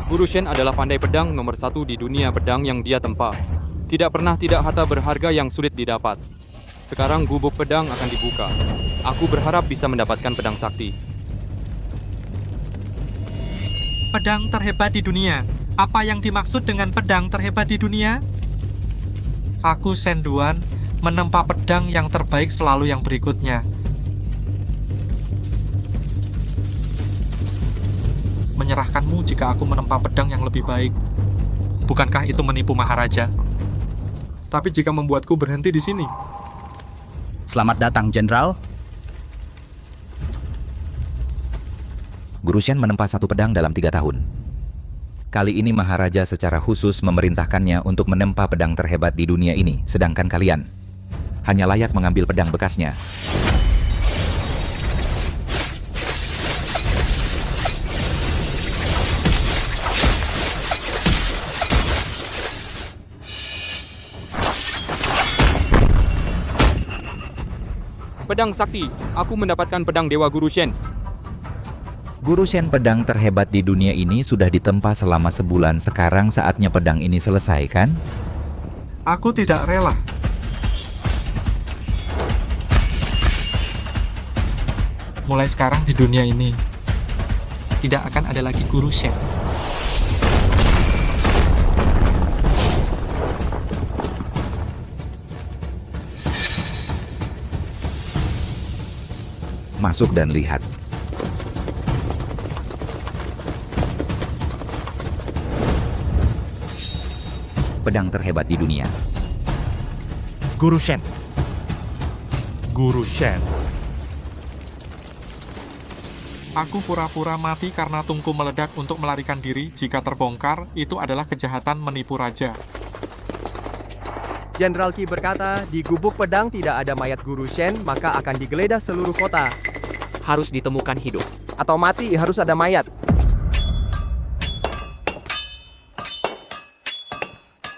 Guru Shen adalah pandai pedang nomor 1 di dunia pedang yang dia tempa. Tidak pernah tidak harta berharga yang sulit didapat. Sekarang gubuk pedang akan dibuka. Aku berharap bisa mendapatkan pedang sakti. Pedang terhebat di dunia. Apa yang dimaksud dengan pedang terhebat di dunia? Aku Shen Duan menempa pedang yang terbaik selalu yang berikutnya. Menyerahkanmu jika aku menempa pedang yang lebih baik. Bukankah itu menipu Maharaja? Tapi jika membuatku berhenti di sini. Selamat datang, Jenderal. Guru Shen menempa satu pedang dalam 3 tahun. Kali ini Maharaja secara khusus memerintahkannya untuk menempa pedang terhebat di dunia ini, sedangkan kalian hanya layak mengambil pedang bekasnya. Pedang sakti, aku mendapatkan pedang Dewa Guru Shen. Guru Shen, pedang terhebat di dunia ini sudah ditempa selama sebulan. Sekarang saatnya pedang ini selesai, kan? Aku tidak rela. Mulai sekarang di dunia ini, tidak akan ada lagi Guru Shen. Masuk dan lihat. Pedang terhebat di dunia. Guru Shen. Guru Shen. Aku pura-pura mati karena tungku meledak untuk melarikan diri. Jika terbongkar, itu adalah kejahatan menipu raja. Jenderal Qi berkata, di gubuk pedang tidak ada mayat Guru Shen, maka akan digeledah seluruh kota. Harus ditemukan hidup. Atau mati, harus ada mayat.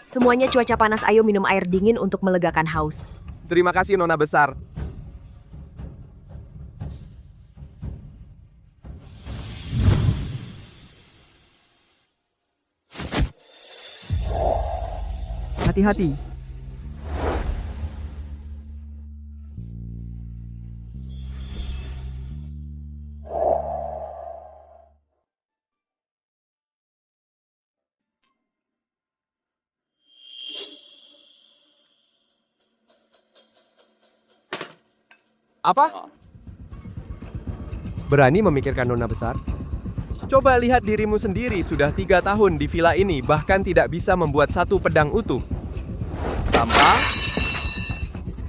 Semuanya cuaca panas, ayo minum air dingin untuk melegakan haus. Terima kasih, Nona Besar. Hati-hati. Apa? Berani memikirkan Nona Besar? Coba lihat dirimu sendiri, sudah 3 tahun di villa ini, bahkan tidak bisa membuat satu pedang utuh. Tanpa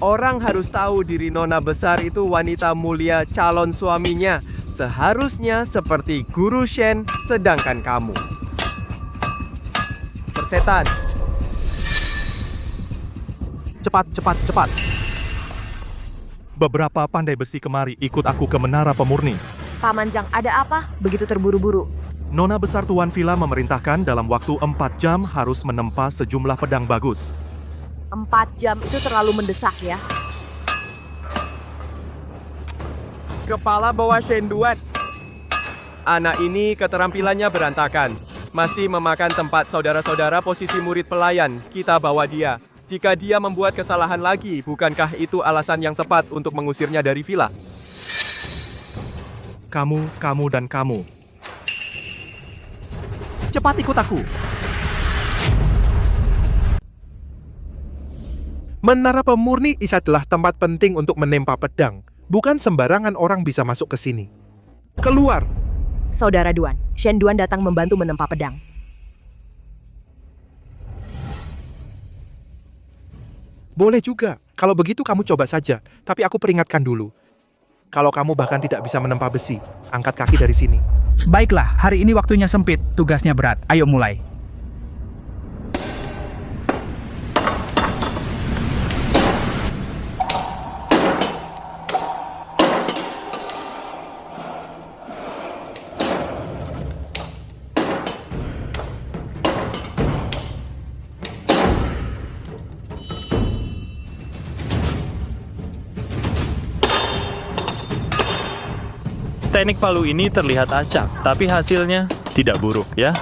orang harus tahu diri Nona Besar itu wanita mulia calon suaminya. Seharusnya seperti Guru Shen, sedangkan kamu persetan. Cepat, cepat, cepat. Beberapa pandai besi kemari, ikut aku ke Menara Pemurni. Paman Zhang, ada apa? Begitu terburu-buru. Nona Besar Tuan Villa memerintahkan dalam waktu 4 jam harus menempa sejumlah pedang bagus. 4 jam itu terlalu mendesak ya. Kepala bawah Shen Duan. Anak ini keterampilannya berantakan. Masih memakan tempat saudara-saudara posisi murid pelayan. Kita bawa dia. Jika dia membuat kesalahan lagi, bukankah itu alasan yang tepat untuk mengusirnya dari villa? Kamu, dan kamu. Cepat ikut aku. Menara Pemurni adalah tempat penting untuk menempa pedang. Bukan sembarangan orang bisa masuk ke sini. Keluar! Saudara Duan, Shen Duan datang membantu menempa pedang. Boleh juga. Kalau begitu kamu coba saja. Tapi aku peringatkan dulu. Kalau kamu bahkan tidak bisa menempa besi, angkat kaki dari sini. Baiklah, hari ini waktunya sempit, tugasnya berat. Ayo mulai. Teknik palu ini terlihat acak, tapi hasilnya tidak buruk ya.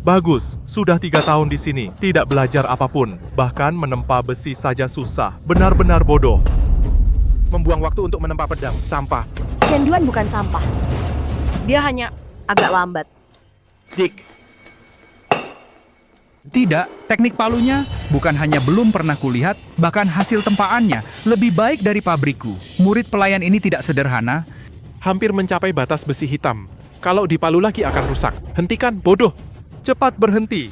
Bagus, sudah 3 tahun di sini, tidak belajar apapun. Bahkan menempa besi saja susah. Benar-benar bodoh. Membuang waktu untuk menempa pedang, sampah. Shen Duan bukan sampah. Dia hanya agak lambat. Tidak, teknik palunya bukan hanya belum pernah kulihat, bahkan hasil tempaannya lebih baik dari pabrikku. Murid pelayan ini tidak sederhana. Hampir mencapai batas besi hitam. Kalau dipalu lagi akan rusak. Hentikan, bodoh. Cepat berhenti.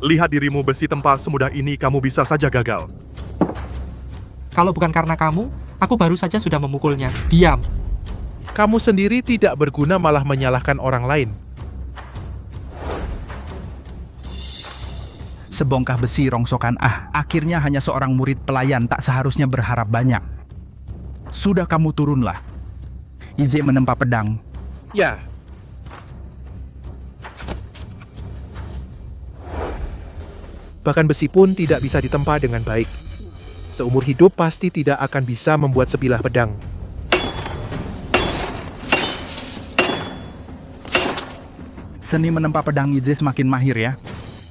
Lihat dirimu besi tempa semudah ini, kamu bisa saja gagal. Kalau bukan karena kamu, aku baru saja sudah memukulnya. Diam. Kamu sendiri tidak berguna malah menyalahkan orang lain. Sebongkah besi rongsokan, akhirnya hanya seorang murid pelayan tak seharusnya berharap banyak. Sudah kamu turunlah. Ize menempa pedang. Ya. Bahkan besi pun tidak bisa ditempa dengan baik. Seumur hidup pasti tidak akan bisa membuat sebilah pedang. Seni menempa pedang Ize semakin mahir ya.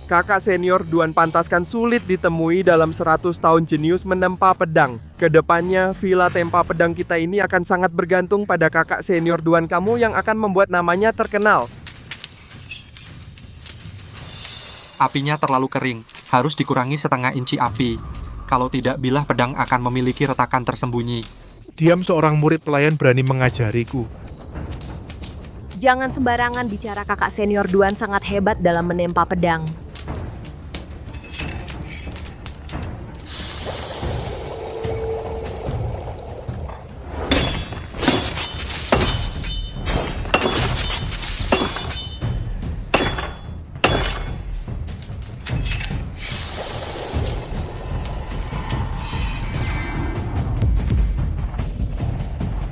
Kakak senior Duan Pantaskan sulit ditemui dalam 100 tahun jenius menempa pedang. Kedepannya, villa tempa pedang kita ini akan sangat bergantung pada kakak senior Duan kamu yang akan membuat namanya terkenal. Apinya terlalu kering. Harus dikurangi setengah inci api. Kalau tidak, bilah pedang akan memiliki retakan tersembunyi. Diam, seorang murid pelayan berani mengajariku. Jangan sembarangan bicara, kakak senior Duan sangat hebat dalam menempa pedang.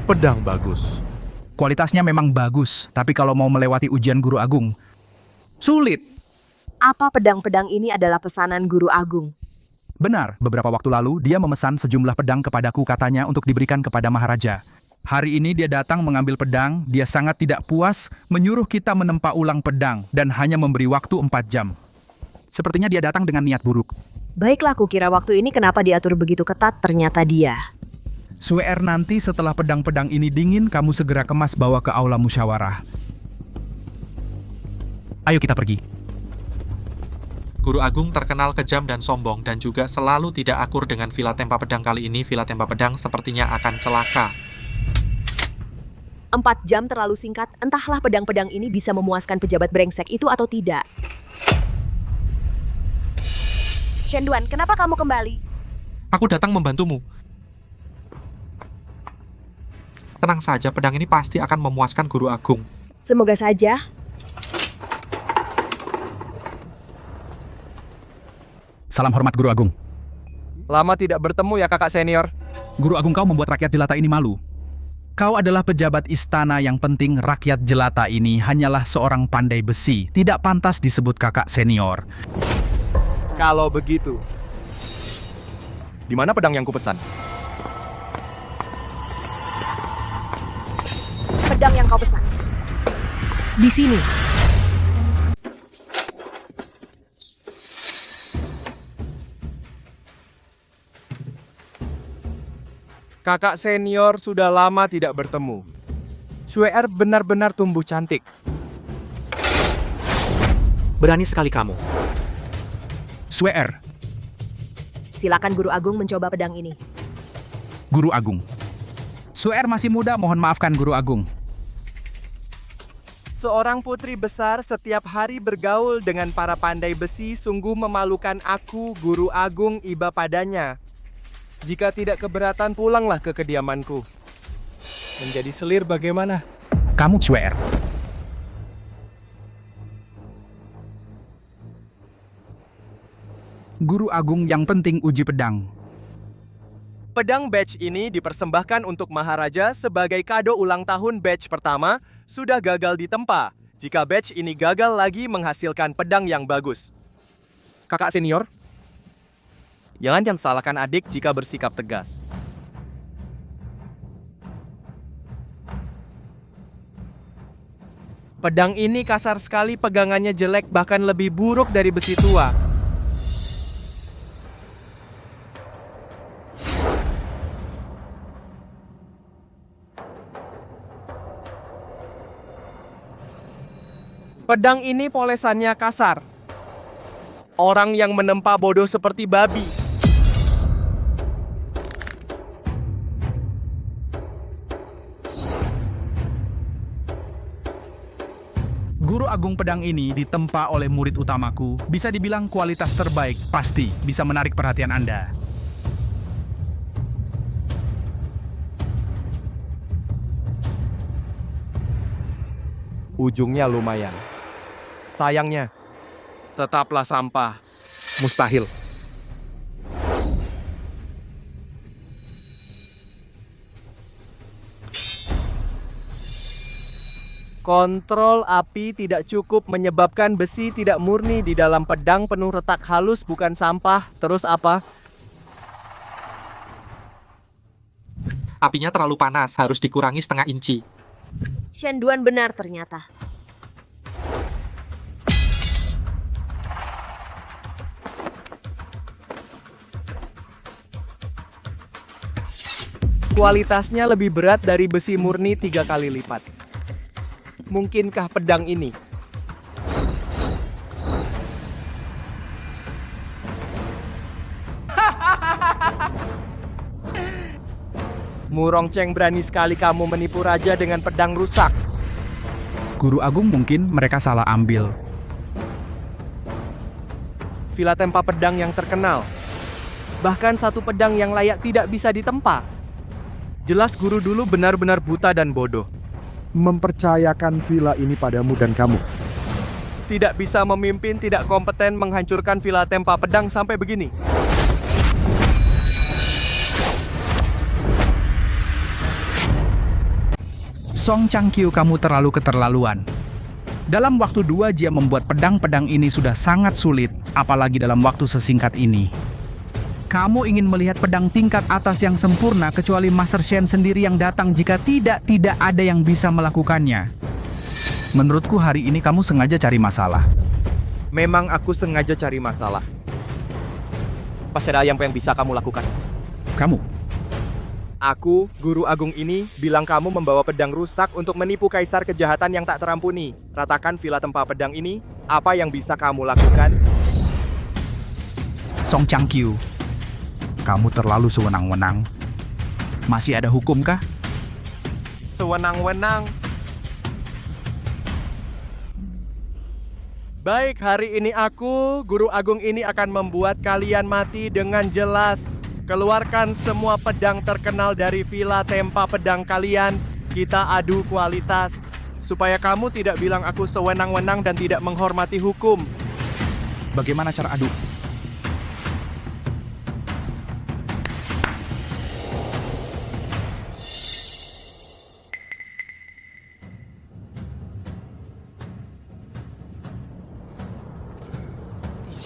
Pedang bagus. Kualitasnya memang bagus, tapi kalau mau melewati ujian Guru Agung, sulit. Apa pedang-pedang ini adalah pesanan Guru Agung? Benar, beberapa waktu lalu dia memesan sejumlah pedang kepadaku katanya untuk diberikan kepada Maharaja. Hari ini dia datang mengambil pedang, dia sangat tidak puas, menyuruh kita menempa ulang pedang dan hanya memberi waktu 4 jam. Sepertinya dia datang dengan niat buruk. Baiklah, kukira waktu ini kenapa diatur begitu ketat, ternyata dia. Suer, nanti setelah pedang-pedang ini dingin, kamu segera kemas bawa ke aula musyawarah. Ayo kita pergi. Guru Agung terkenal kejam dan sombong dan juga selalu tidak akur dengan villa tempa pedang. Kali ini villa tempa pedang sepertinya akan celaka. 4 jam terlalu singkat, entahlah pedang-pedang ini bisa memuaskan pejabat brengsek itu atau tidak. Shen Duan, kenapa kamu kembali? Aku datang membantumu. Tenang saja, pedang ini pasti akan memuaskan Guru Agung. Semoga saja. Salam hormat Guru Agung. Lama tidak bertemu ya kakak senior. Guru Agung, kau membuat rakyat jelata ini malu. Kau adalah pejabat istana yang penting, rakyat jelata ini hanyalah seorang pandai besi. Tidak pantas disebut kakak senior. Kalau begitu, di mana pedang yang kupesan? Pedang yang kau pesan. Di sini. Kakak senior sudah lama tidak bertemu. Suer benar-benar tumbuh cantik. Berani sekali kamu. Suer, Silakan Guru Agung mencoba pedang ini. Guru Agung. Suer masih muda, mohon maafkan Guru Agung. Seorang putri besar setiap hari bergaul dengan para pandai besi, sungguh memalukan aku, Guru Agung, iba padanya. Jika tidak keberatan, pulanglah ke kediamanku. Menjadi selir bagaimana? Kamu Suer. Guru Agung, yang penting uji pedang. Pedang batch ini dipersembahkan untuk Maharaja sebagai kado ulang tahun batch pertama, sudah gagal ditempa. Jika batch ini gagal lagi menghasilkan pedang yang bagus. Kakak senior, jangan salahkan adik jika bersikap tegas. Pedang ini kasar sekali, pegangannya jelek, bahkan lebih buruk dari besi tua. Pedang ini polesannya kasar. Orang yang menempa bodoh seperti babi. Guru agung pedang ini ditempa oleh murid utamaku. Bisa dibilang kualitas terbaik, pasti bisa menarik perhatian Anda. Ujungnya lumayan. Sayangnya, tetaplah sampah. Mustahil. Kontrol api tidak cukup menyebabkan besi tidak murni di dalam pedang penuh retak halus, bukan sampah. Terus apa? Apinya terlalu panas, harus dikurangi setengah inci. Shen Duan benar ternyata. Kualitasnya lebih berat dari besi murni 3 kali lipat. Mungkinkah pedang ini? Murong Cheng, berani sekali kamu menipu raja dengan pedang rusak. Guru agung mungkin mereka salah ambil. Villa tempa pedang yang terkenal. Bahkan satu pedang yang layak tidak bisa ditempa. Jelas guru dulu benar-benar buta dan bodoh. Mempercayakan villa ini padamu dan kamu. Tidak bisa memimpin, tidak kompeten, menghancurkan villa tempa pedang sampai begini. Song Changqiu, kamu terlalu keterlaluan. Dalam waktu 2 jam membuat pedang-pedang ini sudah sangat sulit, apalagi dalam waktu sesingkat ini. Kamu ingin melihat pedang tingkat atas yang sempurna kecuali Master Shen sendiri yang datang, jika tidak ada yang bisa melakukannya. Menurutku hari ini kamu sengaja cari masalah. Memang aku sengaja cari masalah. Pasti ada yang bisa kamu lakukan. Kamu? Aku, guru agung ini, bilang kamu membawa pedang rusak untuk menipu kaisar kejahatan yang tak terampuni. Ratakan villa tempa pedang ini, apa yang bisa kamu lakukan? Song Changqiu, kamu terlalu sewenang-wenang. Masih ada hukumkah? Sewenang-wenang. Baik, hari ini aku, guru agung ini akan membuat kalian mati dengan jelas. Keluarkan semua pedang terkenal dari villa tempa pedang kalian. Kita adu kualitas. Supaya kamu tidak bilang aku sewenang-wenang dan tidak menghormati hukum. Bagaimana cara adu?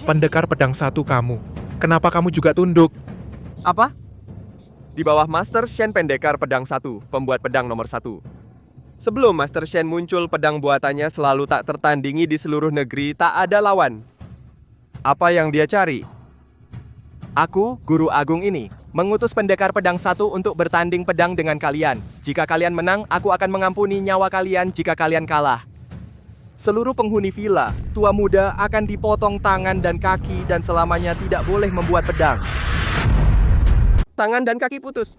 Pendekar pedang 1 kamu. Kenapa kamu juga tunduk? Apa? Di bawah Master Shen, pendekar pedang 1, pembuat pedang nomor 1. Sebelum Master Shen muncul, pedang buatannya selalu tak tertandingi di seluruh negeri, tak ada lawan. Apa yang dia cari? Aku, guru agung ini, mengutus pendekar pedang 1 untuk bertanding pedang dengan kalian. Jika kalian menang, aku akan mengampuni nyawa kalian. Jika kalian kalah, seluruh penghuni villa, tua muda, akan dipotong tangan dan kaki dan selamanya tidak boleh membuat pedang. Tangan dan kaki putus.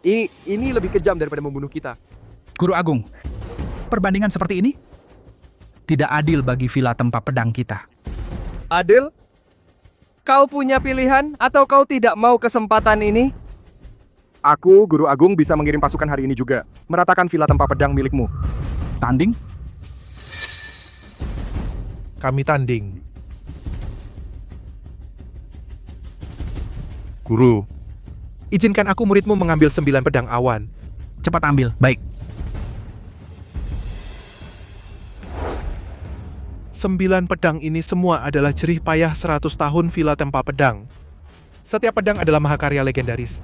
Ini lebih kejam daripada membunuh kita. Guru agung, perbandingan seperti ini tidak adil bagi villa tempat pedang kita. Adil? Kau punya pilihan atau kau tidak mau kesempatan ini? Aku, guru agung, bisa mengirim pasukan hari ini juga. Meratakan villa tempat pedang milikmu. Tanding? Kami tanding. Guru, Izinkan aku muridmu mengambil 9 pedang awan. Cepat ambil, baik. 9 pedang ini semua adalah jerih payah 100 tahun villa tempa pedang. Setiap pedang adalah mahakarya legendaris.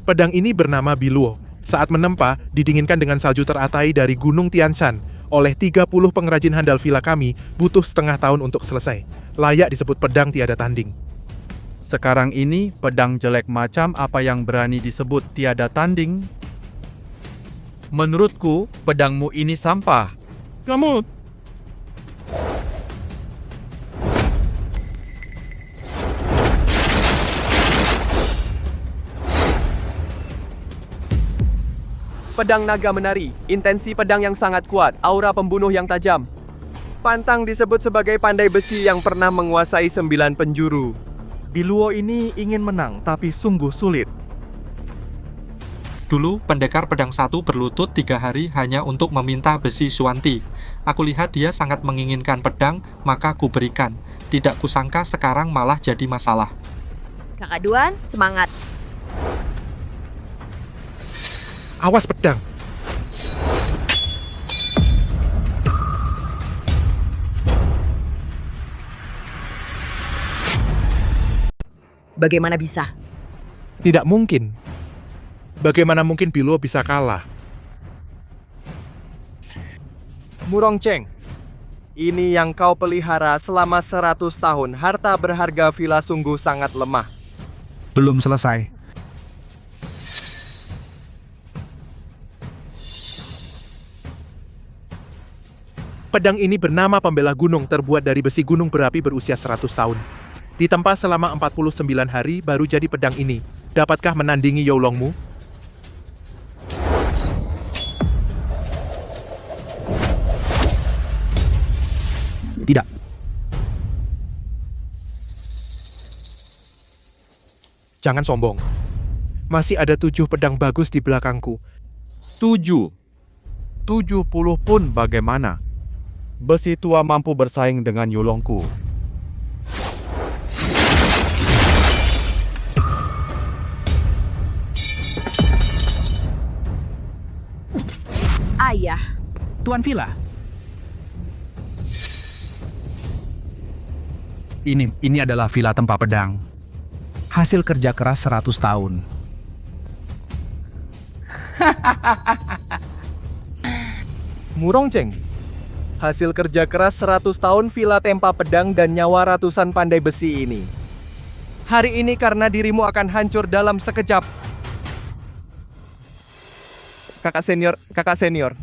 Pedang ini bernama Biluo. Saat menempa, didinginkan dengan salju teratai dari Gunung Tian Shan. Oleh 30 pengrajin handal villa kami, butuh setengah tahun untuk selesai. Layak disebut pedang tiada tanding. Sekarang ini, pedang jelek macam apa yang berani disebut tiada tanding? Menurutku, pedangmu ini sampah. Kamu... Pedang naga menari, intensi pedang yang sangat kuat, aura pembunuh yang tajam. Pantang disebut sebagai pandai besi yang pernah menguasai 9 penjuru. Biluo ini ingin menang, tapi sungguh sulit. Dulu, pendekar pedang 1 berlutut 3 hari hanya untuk meminta besi Xuanti. Aku lihat dia sangat menginginkan pedang, maka ku berikan. Tidak kusangka sekarang malah jadi masalah. Kakak Duan, semangat. Awas pedang. Bagaimana bisa? Tidak mungkin. Bagaimana mungkin Biluo bisa kalah? Murong Cheng, ini yang kau pelihara selama 100 tahun. Harta berharga villa sungguh sangat lemah. Belum selesai. Pedang ini bernama Pembela Gunung, terbuat dari besi gunung berapi berusia 100 tahun. Ditempa selama 49 hari baru jadi pedang ini. Dapatkah menandingi Youlongmu? Tidak. Jangan sombong. Masih ada 7 pedang bagus di belakangku. 7. 70 pun bagaimana? Besi tua mampu bersaing dengan Yulongku. Ayah, Tuan Villa. Ini adalah villa tempa pedang. Hasil kerja keras 100 tahun. Murong Cheng, hasil kerja keras 100 tahun villa tempa pedang dan nyawa ratusan pandai besi ini. Hari ini karena dirimu akan hancur dalam sekejap. Kakak senior.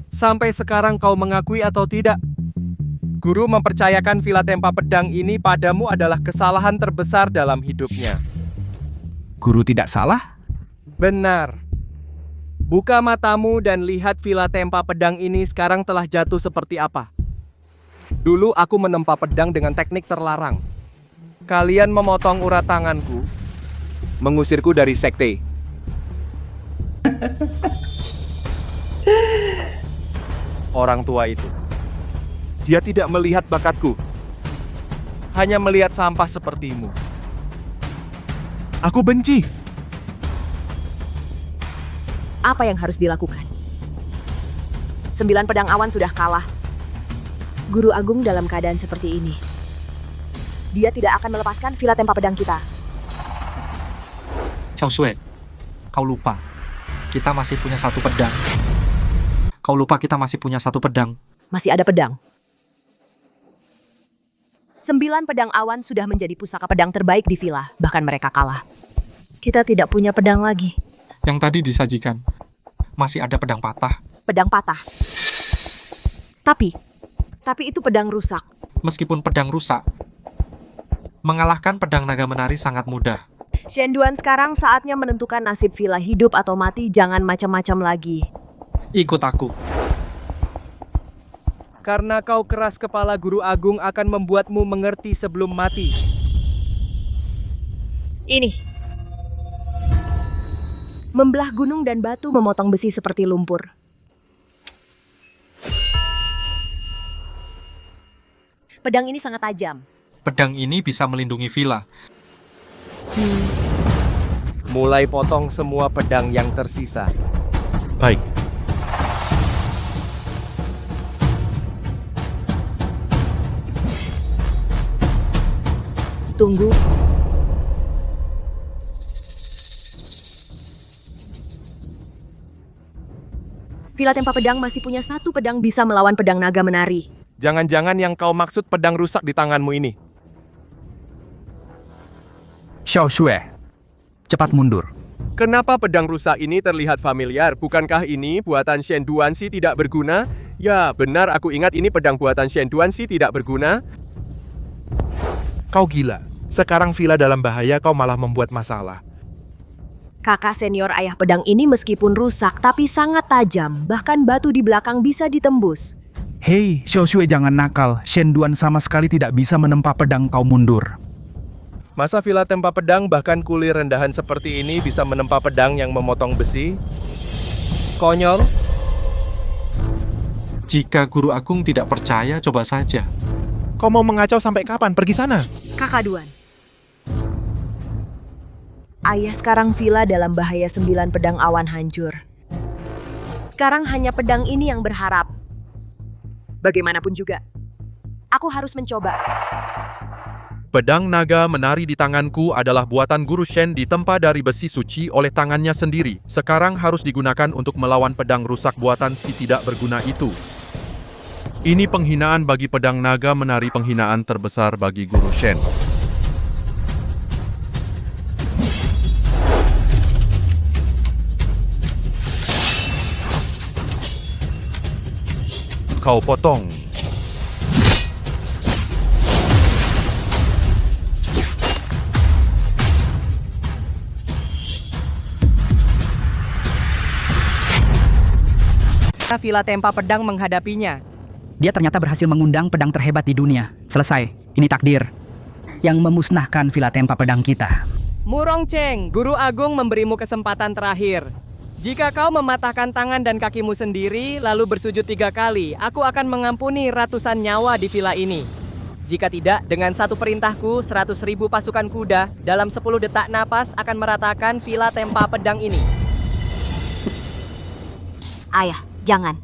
Sampai sekarang kau mengakui atau tidak? Guru mempercayakan villa tempa pedang ini padamu adalah kesalahan terbesar dalam hidupnya. Guru tidak salah? Benar. Buka matamu dan lihat villa tempa pedang ini sekarang telah jatuh seperti apa. Dulu aku menempa pedang dengan teknik terlarang. Kalian memotong urat tanganku, mengusirku dari sekte. Orang tua itu, dia tidak melihat bakatku, hanya melihat sampah sepertimu. Aku benci. apa yang harus dilakukan? 9 pedang awan sudah kalah. Guru Agung dalam keadaan seperti ini. Dia tidak akan melepaskan villa tempa pedang kita. Xiao Shui, kau lupa. Kita masih punya 1 pedang. Kau lupa kita masih punya 1 pedang. Masih ada pedang. 9 pedang awan sudah menjadi pusaka pedang terbaik di villa. Bahkan mereka kalah. Kita tidak punya pedang lagi. Yang tadi disajikan. Masih ada pedang patah. Pedang patah. Tapi itu pedang rusak. Meskipun pedang rusak, mengalahkan pedang naga menari sangat mudah. Shenduan, sekarang saatnya menentukan nasib villa, hidup atau mati. Jangan macam-macam lagi. Ikut aku. Karena kau keras kepala, Guru Agung akan membuatmu mengerti sebelum mati. Ini. Membelah gunung dan batu, memotong besi seperti lumpur. Pedang ini sangat tajam. Pedang ini bisa melindungi villa. Mulai potong semua pedang yang tersisa. Baik. Tunggu. Villa Tempa Pedang masih punya satu pedang bisa melawan pedang naga menari. Jangan-jangan yang kau maksud pedang rusak di tanganmu ini. Xiao Shui, cepat mundur. Kenapa pedang rusak ini terlihat familiar? Bukankah ini buatan Shen Duanxi tidak berguna? Ya, benar aku ingat ini pedang buatan Shen Duanxi tidak berguna. Kau gila. Sekarang Villa dalam bahaya, kau malah membuat masalah. Kakak senior ayah pedang ini meskipun rusak tapi sangat tajam, bahkan batu di belakang bisa ditembus. Hei, Xiao Shui jangan nakal. Shen Duan sama sekali tidak bisa menempa pedang kau mundur. Masa Villa Tempa Pedang bahkan kulir rendahan seperti ini bisa menempa pedang yang memotong besi? Konyol. Jika Guru Agung tidak percaya, coba saja. Kau mau mengacau sampai kapan? Pergi sana. Kakak Duan. Ayah sekarang Villa dalam bahaya 9 pedang awan hancur. Sekarang hanya pedang ini yang berharap. Bagaimanapun juga, aku harus mencoba. Pedang naga menari di tanganku adalah buatan Guru Shen ditempa dari besi suci oleh tangannya sendiri. Sekarang harus digunakan untuk melawan pedang rusak buatan si tidak berguna itu. Ini penghinaan bagi pedang naga menari, penghinaan terbesar bagi Guru Shen. Kau potong. Villa Tempa Pedang menghadapinya. Dia ternyata berhasil mengundang pedang terhebat di dunia. Selesai. Ini takdir yang memusnahkan Villa Tempa Pedang kita. Murong Cheng, Guru Agung memberimu kesempatan terakhir. Jika kau mematahkan tangan dan kakimu sendiri, lalu bersujud 3 kali, aku akan mengampuni ratusan nyawa di villa ini. Jika tidak, dengan satu perintahku, 100.000 pasukan kuda dalam 10 detak napas akan meratakan Villa Tempa Pedang ini. Ayah, jangan.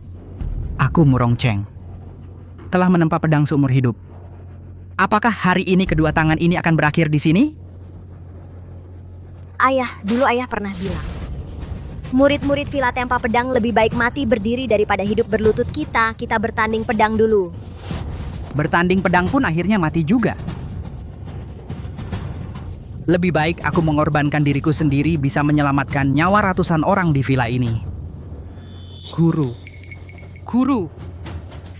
Aku Murong Cheng telah menempa pedang seumur hidup. Apakah hari ini kedua tangan ini akan berakhir di sini? Ayah, dulu ayah pernah bilang, murid-murid Villa Tempa Pedang lebih baik mati berdiri daripada hidup berlutut kita bertanding pedang dulu. Bertanding pedang pun akhirnya mati juga. Lebih baik aku mengorbankan diriku sendiri bisa menyelamatkan nyawa ratusan orang di villa ini. Guru.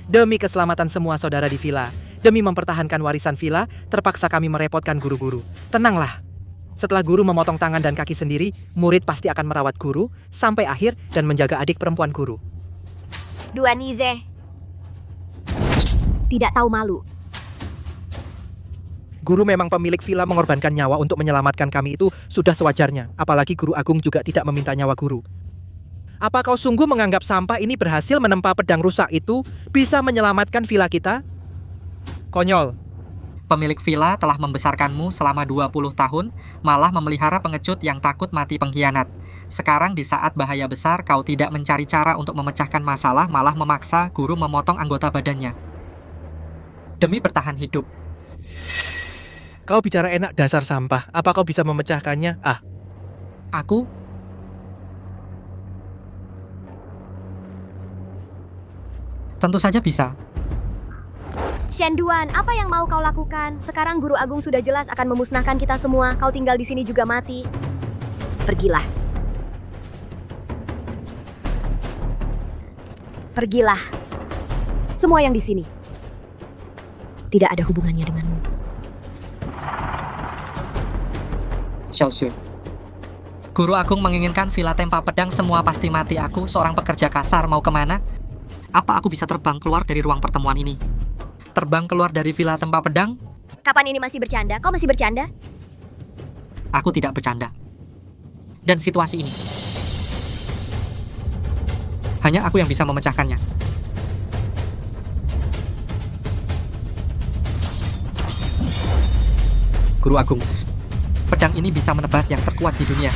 Demi keselamatan semua saudara di villa, demi mempertahankan warisan villa, terpaksa kami merepotkan guru-guru. Tenanglah. Setelah guru memotong tangan dan kaki sendiri, murid pasti akan merawat guru sampai akhir dan menjaga adik perempuan guru. Duan Yize. Tidak tahu malu. Guru memang pemilik villa, mengorbankan nyawa untuk menyelamatkan kami itu sudah sewajarnya. Apalagi Guru Agung juga tidak meminta nyawa guru. Apa kau sungguh menganggap sampah ini berhasil menempa pedang rusak itu bisa menyelamatkan villa kita? Konyol. Pemilik villa telah membesarkanmu selama 20 tahun, malah memelihara pengecut yang takut mati pengkhianat. Sekarang di saat bahaya besar, kau tidak mencari cara untuk memecahkan masalah, malah memaksa guru memotong anggota badannya. Demi bertahan hidup. Kau bicara enak, dasar sampah. Apa kau bisa memecahkannya? Aku? Tentu saja bisa. Shen Duan, apa yang mau kau lakukan? Sekarang Guru Agung sudah jelas akan memusnahkan kita semua. Kau tinggal di sini juga mati. Pergilah. Pergilah. Semua yang di sini tidak ada hubungannya denganmu. Xiao Shui. Guru Agung menginginkan Villa Tempa Pedang semua pasti mati. Aku seorang pekerja kasar, mau kemana? Apa aku bisa terbang keluar dari ruang pertemuan ini? Terbang keluar dari Villa Tempa Pedang? Kapan ini masih bercanda? Kau masih bercanda? Aku tidak bercanda. Dan situasi ini, hanya aku yang bisa memecahkannya. Guru Agung, pedang ini bisa menebas yang terkuat di dunia.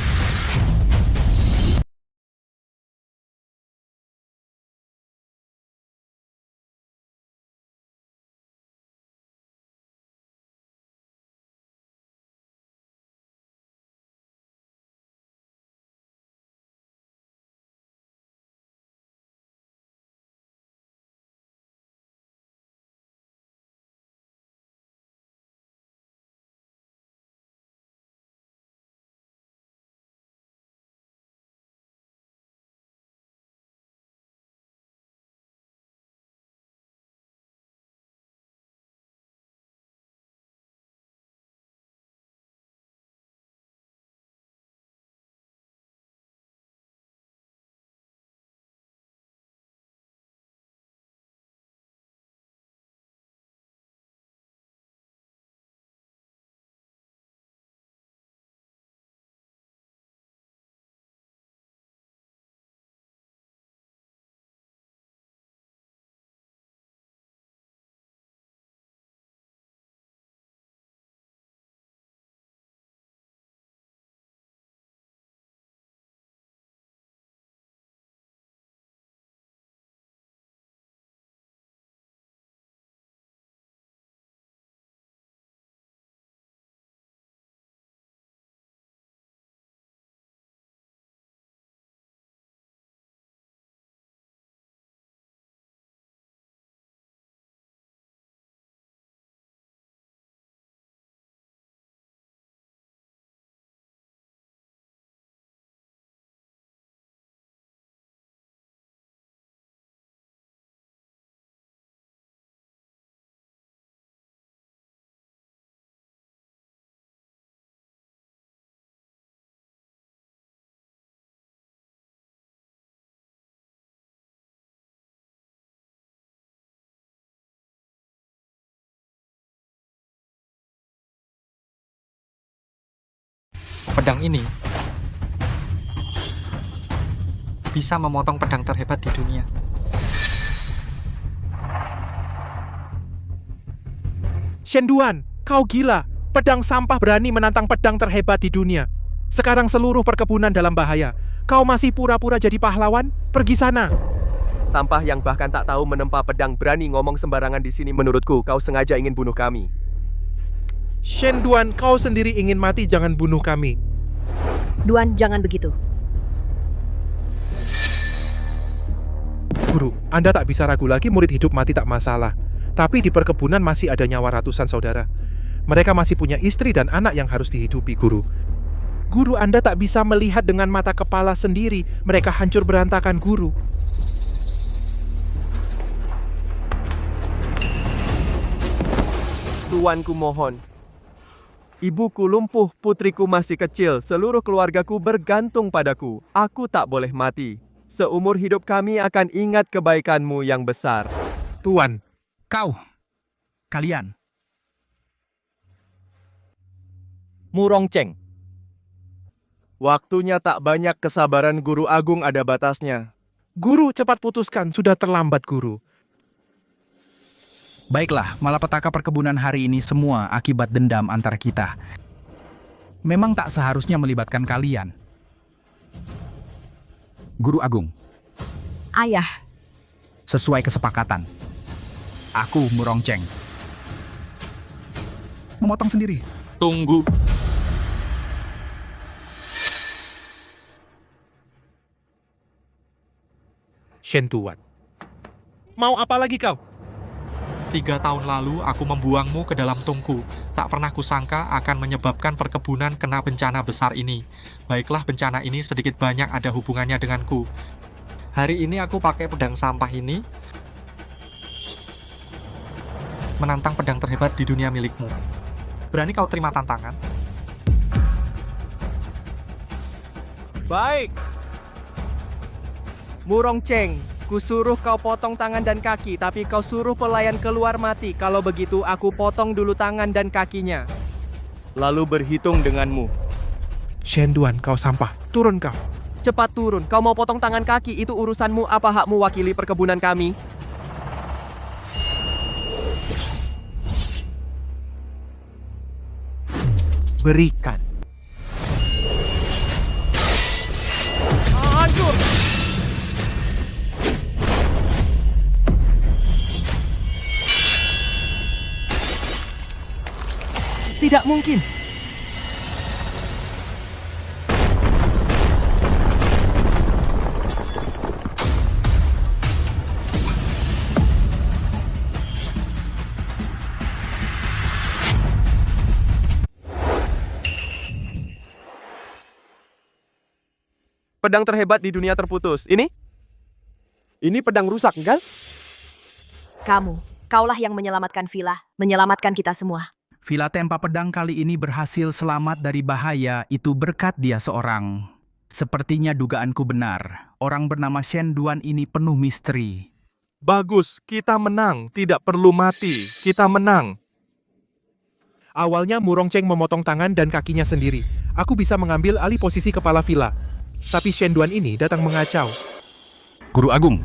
Pedang ini bisa memotong pedang terhebat di dunia. Shen Duan, kau gila. Pedang sampah berani menantang pedang terhebat di dunia. Sekarang seluruh perkebunan dalam bahaya. Kau masih pura-pura jadi pahlawan? Pergi sana. Sampah yang bahkan tak tahu menempa pedang berani ngomong sembarangan di sini. Menurutku, kau sengaja ingin bunuh kami. Shen Duan, kau sendiri ingin mati, jangan bunuh kami. Duan, jangan begitu. Guru, Anda tak bisa ragu lagi, murid hidup mati tak masalah. Tapi di perkebunan masih ada nyawa ratusan saudara. Mereka masih punya istri dan anak yang harus dihidupi, Guru. Guru, Anda tak bisa melihat dengan mata kepala sendiri. Mereka hancur berantakan, Guru. Tuanku mohon. Ibuku lumpuh, putriku masih kecil, seluruh keluargaku bergantung padaku. Aku tak boleh mati. Seumur hidup kami akan ingat kebaikanmu yang besar. Tuan. Kalian. Murong Cheng. Waktunya tak banyak, kesabaran Guru Agung ada batasnya. Guru, cepat putuskan, sudah terlambat, Guru. Baiklah, malapetaka perkebunan hari ini semua akibat dendam antara kita. Memang tak seharusnya melibatkan kalian. Guru Agung, Ayah, sesuai kesepakatan, aku Murong Cheng memotong sendiri. Tunggu. Shen Duan. Mau apa lagi kau? 3 tahun lalu aku membuangmu ke dalam tungku. Tak pernah kusangka akan menyebabkan perkebunan kena bencana besar ini. Baiklah, bencana ini sedikit banyak ada hubungannya denganku. Hari ini aku pakai pedang sampah ini menantang pedang terhebat di dunia milikmu. Berani kau terima tantangan? Baik. Murong Cheng, kusuruh kau potong tangan dan kaki, tapi kau suruh pelayan keluar mati. Kalau begitu, aku potong dulu tangan dan kakinya. Lalu berhitung denganmu. Shen Duan, kau sampah. Turun kau. Cepat turun, kau mau potong tangan kaki, itu urusanmu. Apa hakmu wakili perkebunan kami? Berikan. Hancur! Tidak mungkin. Pedang terhebat di dunia terputus. Ini pedang rusak, kan? Kaulah yang menyelamatkan Villa, menyelamatkan kita semua. Villa Tempa Pedang kali ini berhasil selamat dari bahaya itu berkat dia seorang. Sepertinya dugaanku benar. Orang bernama Shen Duan ini penuh misteri. Bagus, kita menang. Tidak perlu mati. Kita menang. Awalnya Murong Cheng memotong tangan dan kakinya sendiri. Aku bisa mengambil alih posisi kepala Villa. Tapi Shen Duan ini datang mengacau. Guru Agung,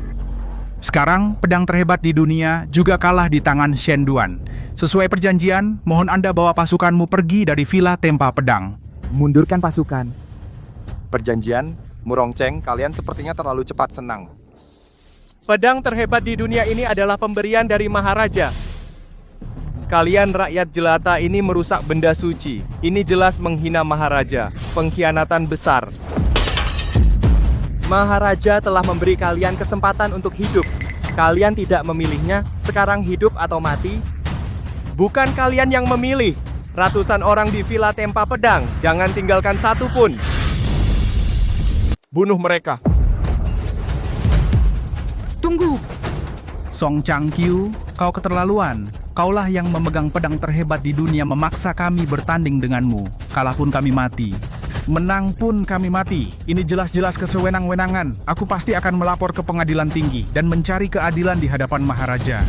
sekarang pedang terhebat di dunia juga kalah di tangan Shen Duan. Sesuai perjanjian, mohon Anda bawa pasukanmu pergi dari Villa Tempa Pedang. Mundurkan pasukan. Perjanjian, Murong Cheng, kalian sepertinya terlalu cepat senang. Pedang terhebat di dunia ini adalah pemberian dari Maharaja. Kalian rakyat jelata ini merusak benda suci. Ini jelas menghina Maharaja. Pengkhianatan besar. Maharaja telah memberi kalian kesempatan untuk hidup. Kalian tidak memilihnya, sekarang hidup atau mati. Bukan kalian yang memilih. Ratusan orang di Villa Tempa Pedang, jangan tinggalkan satu pun. Bunuh mereka. Tunggu! Song Changqiu, kau keterlaluan. Kaulah yang memegang pedang terhebat di dunia memaksa kami bertanding denganmu. Kalah pun kami mati. Menang pun kami mati. Ini jelas-jelas kesewenang-wenangan. Aku pasti akan melapor ke pengadilan tinggi dan mencari keadilan di hadapan Maharaja.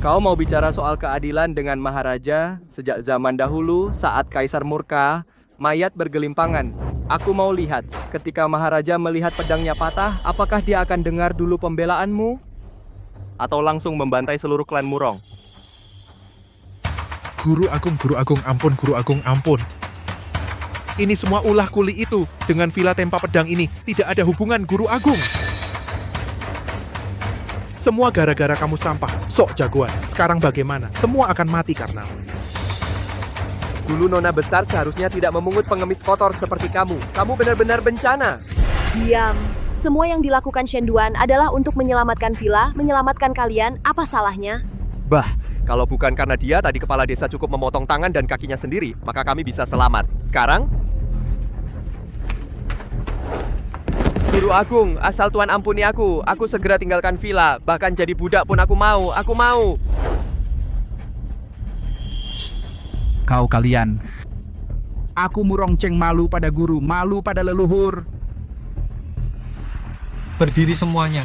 Kau mau bicara soal keadilan dengan Maharaja sejak zaman dahulu saat Kaisar murka, mayat bergelimpangan. Aku mau lihat, ketika Maharaja melihat pedangnya patah, apakah dia akan dengar dulu pembelaanmu? Atau langsung membantai seluruh klan Murong? Guru Agung, ampun Guru Agung, ampun. Ini semua ulah kuli itu. Dengan villa Tempa Pedang ini tidak ada hubungan Guru Agung. Semua gara-gara kamu sampah, sok jagoan. Sekarang bagaimana? Semua akan mati karena Dulu Nona Besar seharusnya tidak memungut pengemis kotor seperti kamu. Kamu benar-benar bencana. Diam. Semua yang dilakukan Shenduan adalah untuk menyelamatkan villa, menyelamatkan kalian. Apa salahnya? Bah, kalau bukan karena dia, tadi kepala desa cukup memotong tangan dan kakinya sendiri, maka kami bisa selamat. Sekarang? Guru Agung, asal Tuan ampuni aku segera tinggalkan villa. Bahkan jadi budak pun aku mau. Kau kalian. Aku Murong Cheng malu pada guru, malu pada leluhur. Berdiri semuanya.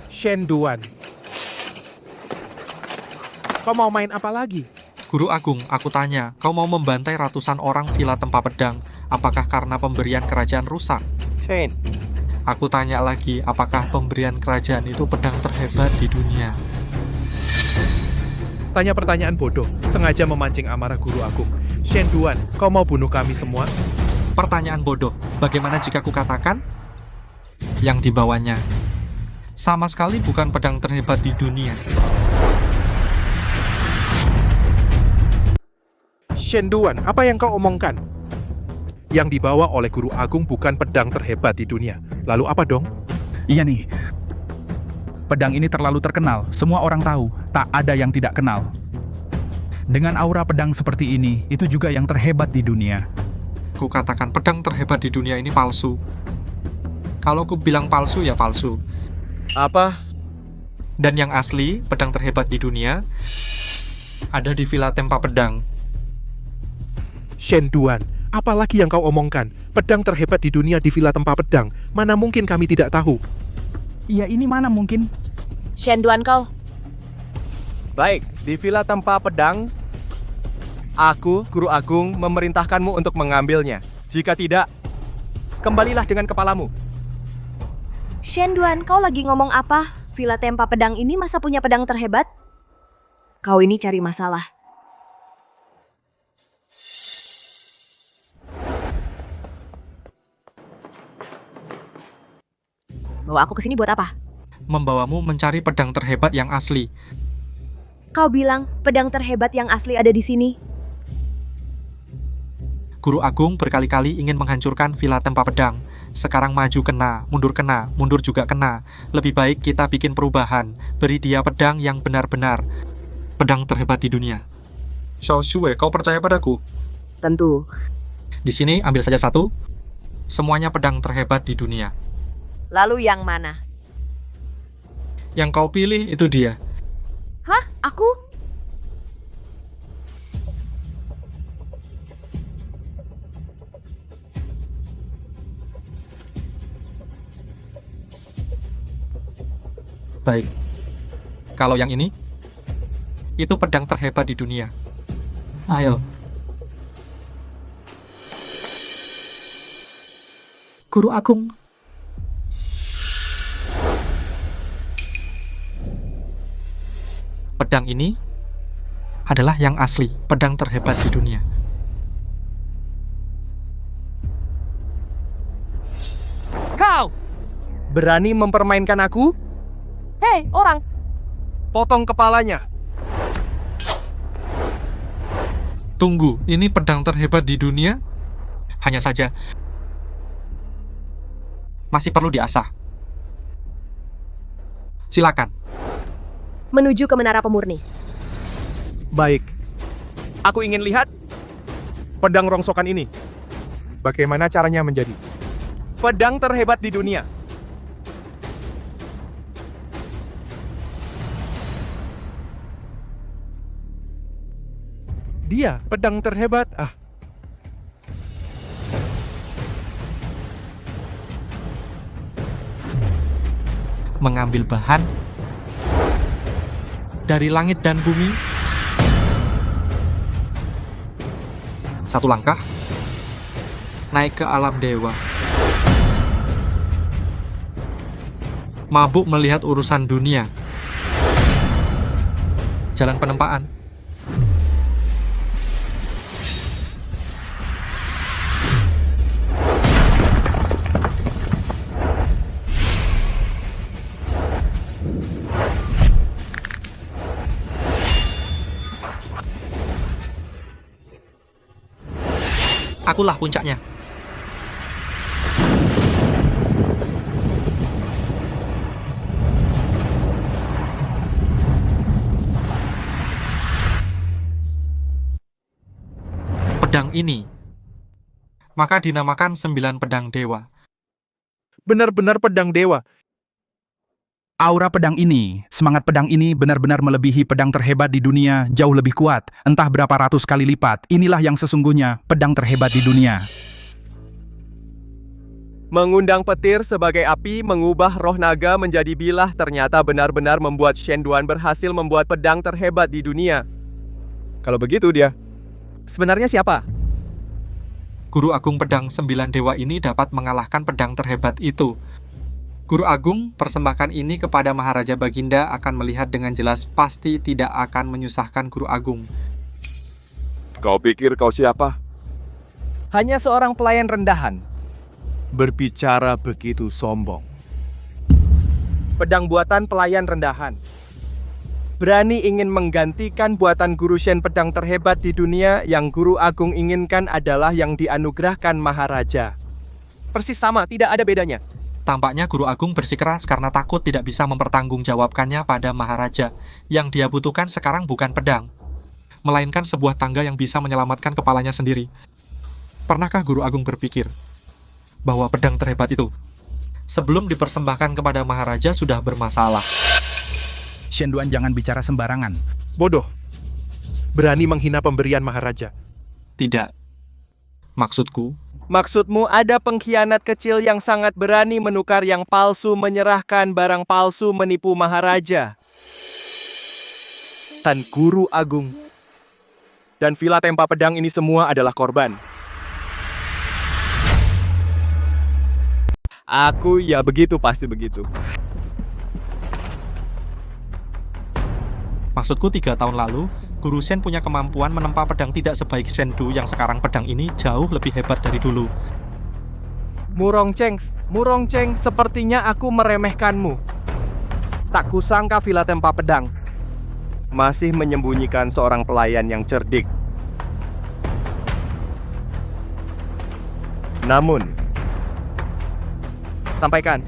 Shenduan. Kau mau main apa lagi? Guru Agung, aku tanya, kau mau membantai ratusan orang villa Tempa Pedang, apakah karena pemberian kerajaan rusak? Chen. Aku tanya lagi, apakah pemberian kerajaan itu pedang terhebat di dunia? Tanya pertanyaan bodoh, sengaja memancing amarah Guru Agung. Shenduan, kau mau bunuh kami semua? Pertanyaan bodoh, bagaimana jika ku katakan? Yang dibawanya sama sekali bukan pedang terhebat di dunia. Shenduan, apa yang kau omongkan? Yang dibawa oleh Guru Agung bukan pedang terhebat di dunia. Lalu apa dong? Iya nih. Pedang ini terlalu terkenal, semua orang tahu, tak ada yang tidak kenal. Dengan aura pedang seperti ini, itu juga yang terhebat di dunia. Ku katakan pedang terhebat di dunia ini palsu. Kalau ku bilang palsu ya palsu. Apa? Dan yang asli, pedang terhebat di dunia, ada di Villa Tempa Pedang. Shenduan, apalagi yang kau omongkan? Pedang terhebat di dunia di Villa Tempa Pedang. Mana mungkin kami tidak tahu? Iya, ini mana mungkin? Shenduan kau. Baik, di Villa Tempa Pedang, aku, Guru Agung, memerintahkanmu untuk mengambilnya. Jika tidak, kembalilah dengan kepalamu. Shenduan, kau lagi ngomong apa? Villa Tempa Pedang ini masa punya pedang terhebat? Kau ini cari masalah. Bawa aku ke sini buat apa? Membawamu mencari pedang terhebat yang asli. Kau bilang pedang terhebat yang asli ada di sini. Guru Agung berkali-kali ingin menghancurkan Villa Tempa Pedang. Sekarang maju kena, mundur juga kena. Lebih baik kita bikin perubahan. Beri dia pedang yang benar-benar pedang terhebat di dunia. Xiao Xue, kau percaya padaku? Tentu. Di sini ambil saja satu. Semuanya pedang terhebat di dunia. Lalu yang mana? Yang kau pilih itu dia. Hah? Aku? Baik. Kalau yang ini, itu pedang terhebat di dunia. Ayo. Guru Agung. Pedang ini adalah yang asli, pedang terhebat di dunia. Kau berani mempermainkan aku? Hei, orang! Potong kepalanya. Tunggu, ini pedang terhebat di dunia? Hanya saja masih perlu diasah. Silakan. Menuju ke Menara Pemurni. Baik. Aku ingin lihat pedang rongsokan ini. Bagaimana caranya menjadi? Pedang terhebat di dunia. Dia, pedang terhebat. Mengambil bahan dari langit dan bumi, Satu langkah, naik ke alam dewa. Mabuk melihat urusan dunia. Jalan penempaan. Akulah puncaknya. Pedang ini maka dinamakan 9 pedang dewa. Benar-benar pedang dewa. Aura pedang ini, semangat pedang ini benar-benar melebihi pedang terhebat di dunia, jauh lebih kuat, entah berapa ratus kali lipat. Inilah yang sesungguhnya pedang terhebat di dunia. Mengundang petir sebagai api mengubah roh naga menjadi bilah ternyata benar-benar membuat Shen Duan berhasil membuat pedang terhebat di dunia. Kalau begitu dia sebenarnya siapa? Guru Agung Pedang 9 Dewa ini dapat mengalahkan pedang terhebat itu. Guru Agung, persembahkan ini kepada Maharaja Baginda akan melihat dengan jelas pasti tidak akan menyusahkan Guru Agung. Kau pikir kau siapa? Hanya seorang pelayan rendahan. Berbicara begitu sombong. Pedang buatan pelayan rendahan. Berani ingin menggantikan buatan Guru Shen pedang terhebat di dunia yang Guru Agung inginkan adalah yang dianugerahkan Maharaja. Persis sama, tidak ada bedanya. Tampaknya Guru Agung bersikeras karena takut tidak bisa mempertanggungjawabkannya pada Maharaja. Yang dia butuhkan sekarang bukan pedang, melainkan sebuah tangga yang bisa menyelamatkan kepalanya sendiri. Pernahkah Guru Agung berpikir bahwa pedang terhebat itu sebelum dipersembahkan kepada Maharaja sudah bermasalah? Shen Duan jangan bicara sembarangan. Bodoh. Berani menghina pemberian Maharaja. Tidak. Maksudmu ada pengkhianat kecil yang sangat berani menukar yang palsu, menyerahkan barang palsu, menipu Maharaja. Tan Guru Agung. Dan Villa Tempa Pedang ini semua adalah korban. Aku ya begitu, pasti begitu. Maksudku 3 tahun lalu, Guru Shen punya kemampuan menempa pedang tidak sebaik Shen Du yang sekarang pedang ini jauh lebih hebat dari dulu. Murong Cheng, sepertinya aku meremehkanmu. Tak kusangka Villa Tempa Pedang masih menyembunyikan seorang pelayan yang cerdik. Namun, sampaikan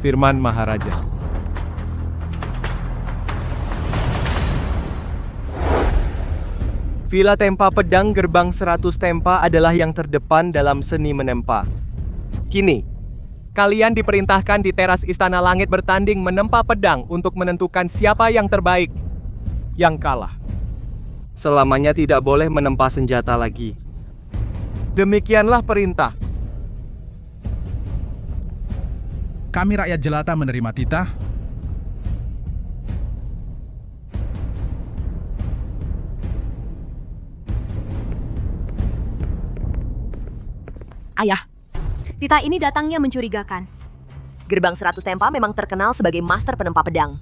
firman Maharaja. Villa Tempa Pedang Gerbang 100 Tempa adalah yang terdepan dalam seni menempa. Kini, kalian diperintahkan di teras Istana Langit bertanding menempa pedang untuk menentukan siapa yang terbaik. Yang kalah selamanya tidak boleh menempa senjata lagi. Demikianlah perintah. Kami rakyat jelata menerima titah. Ayah, titah ini datangnya mencurigakan. Gerbang 100 Tempa memang terkenal sebagai master penempa pedang.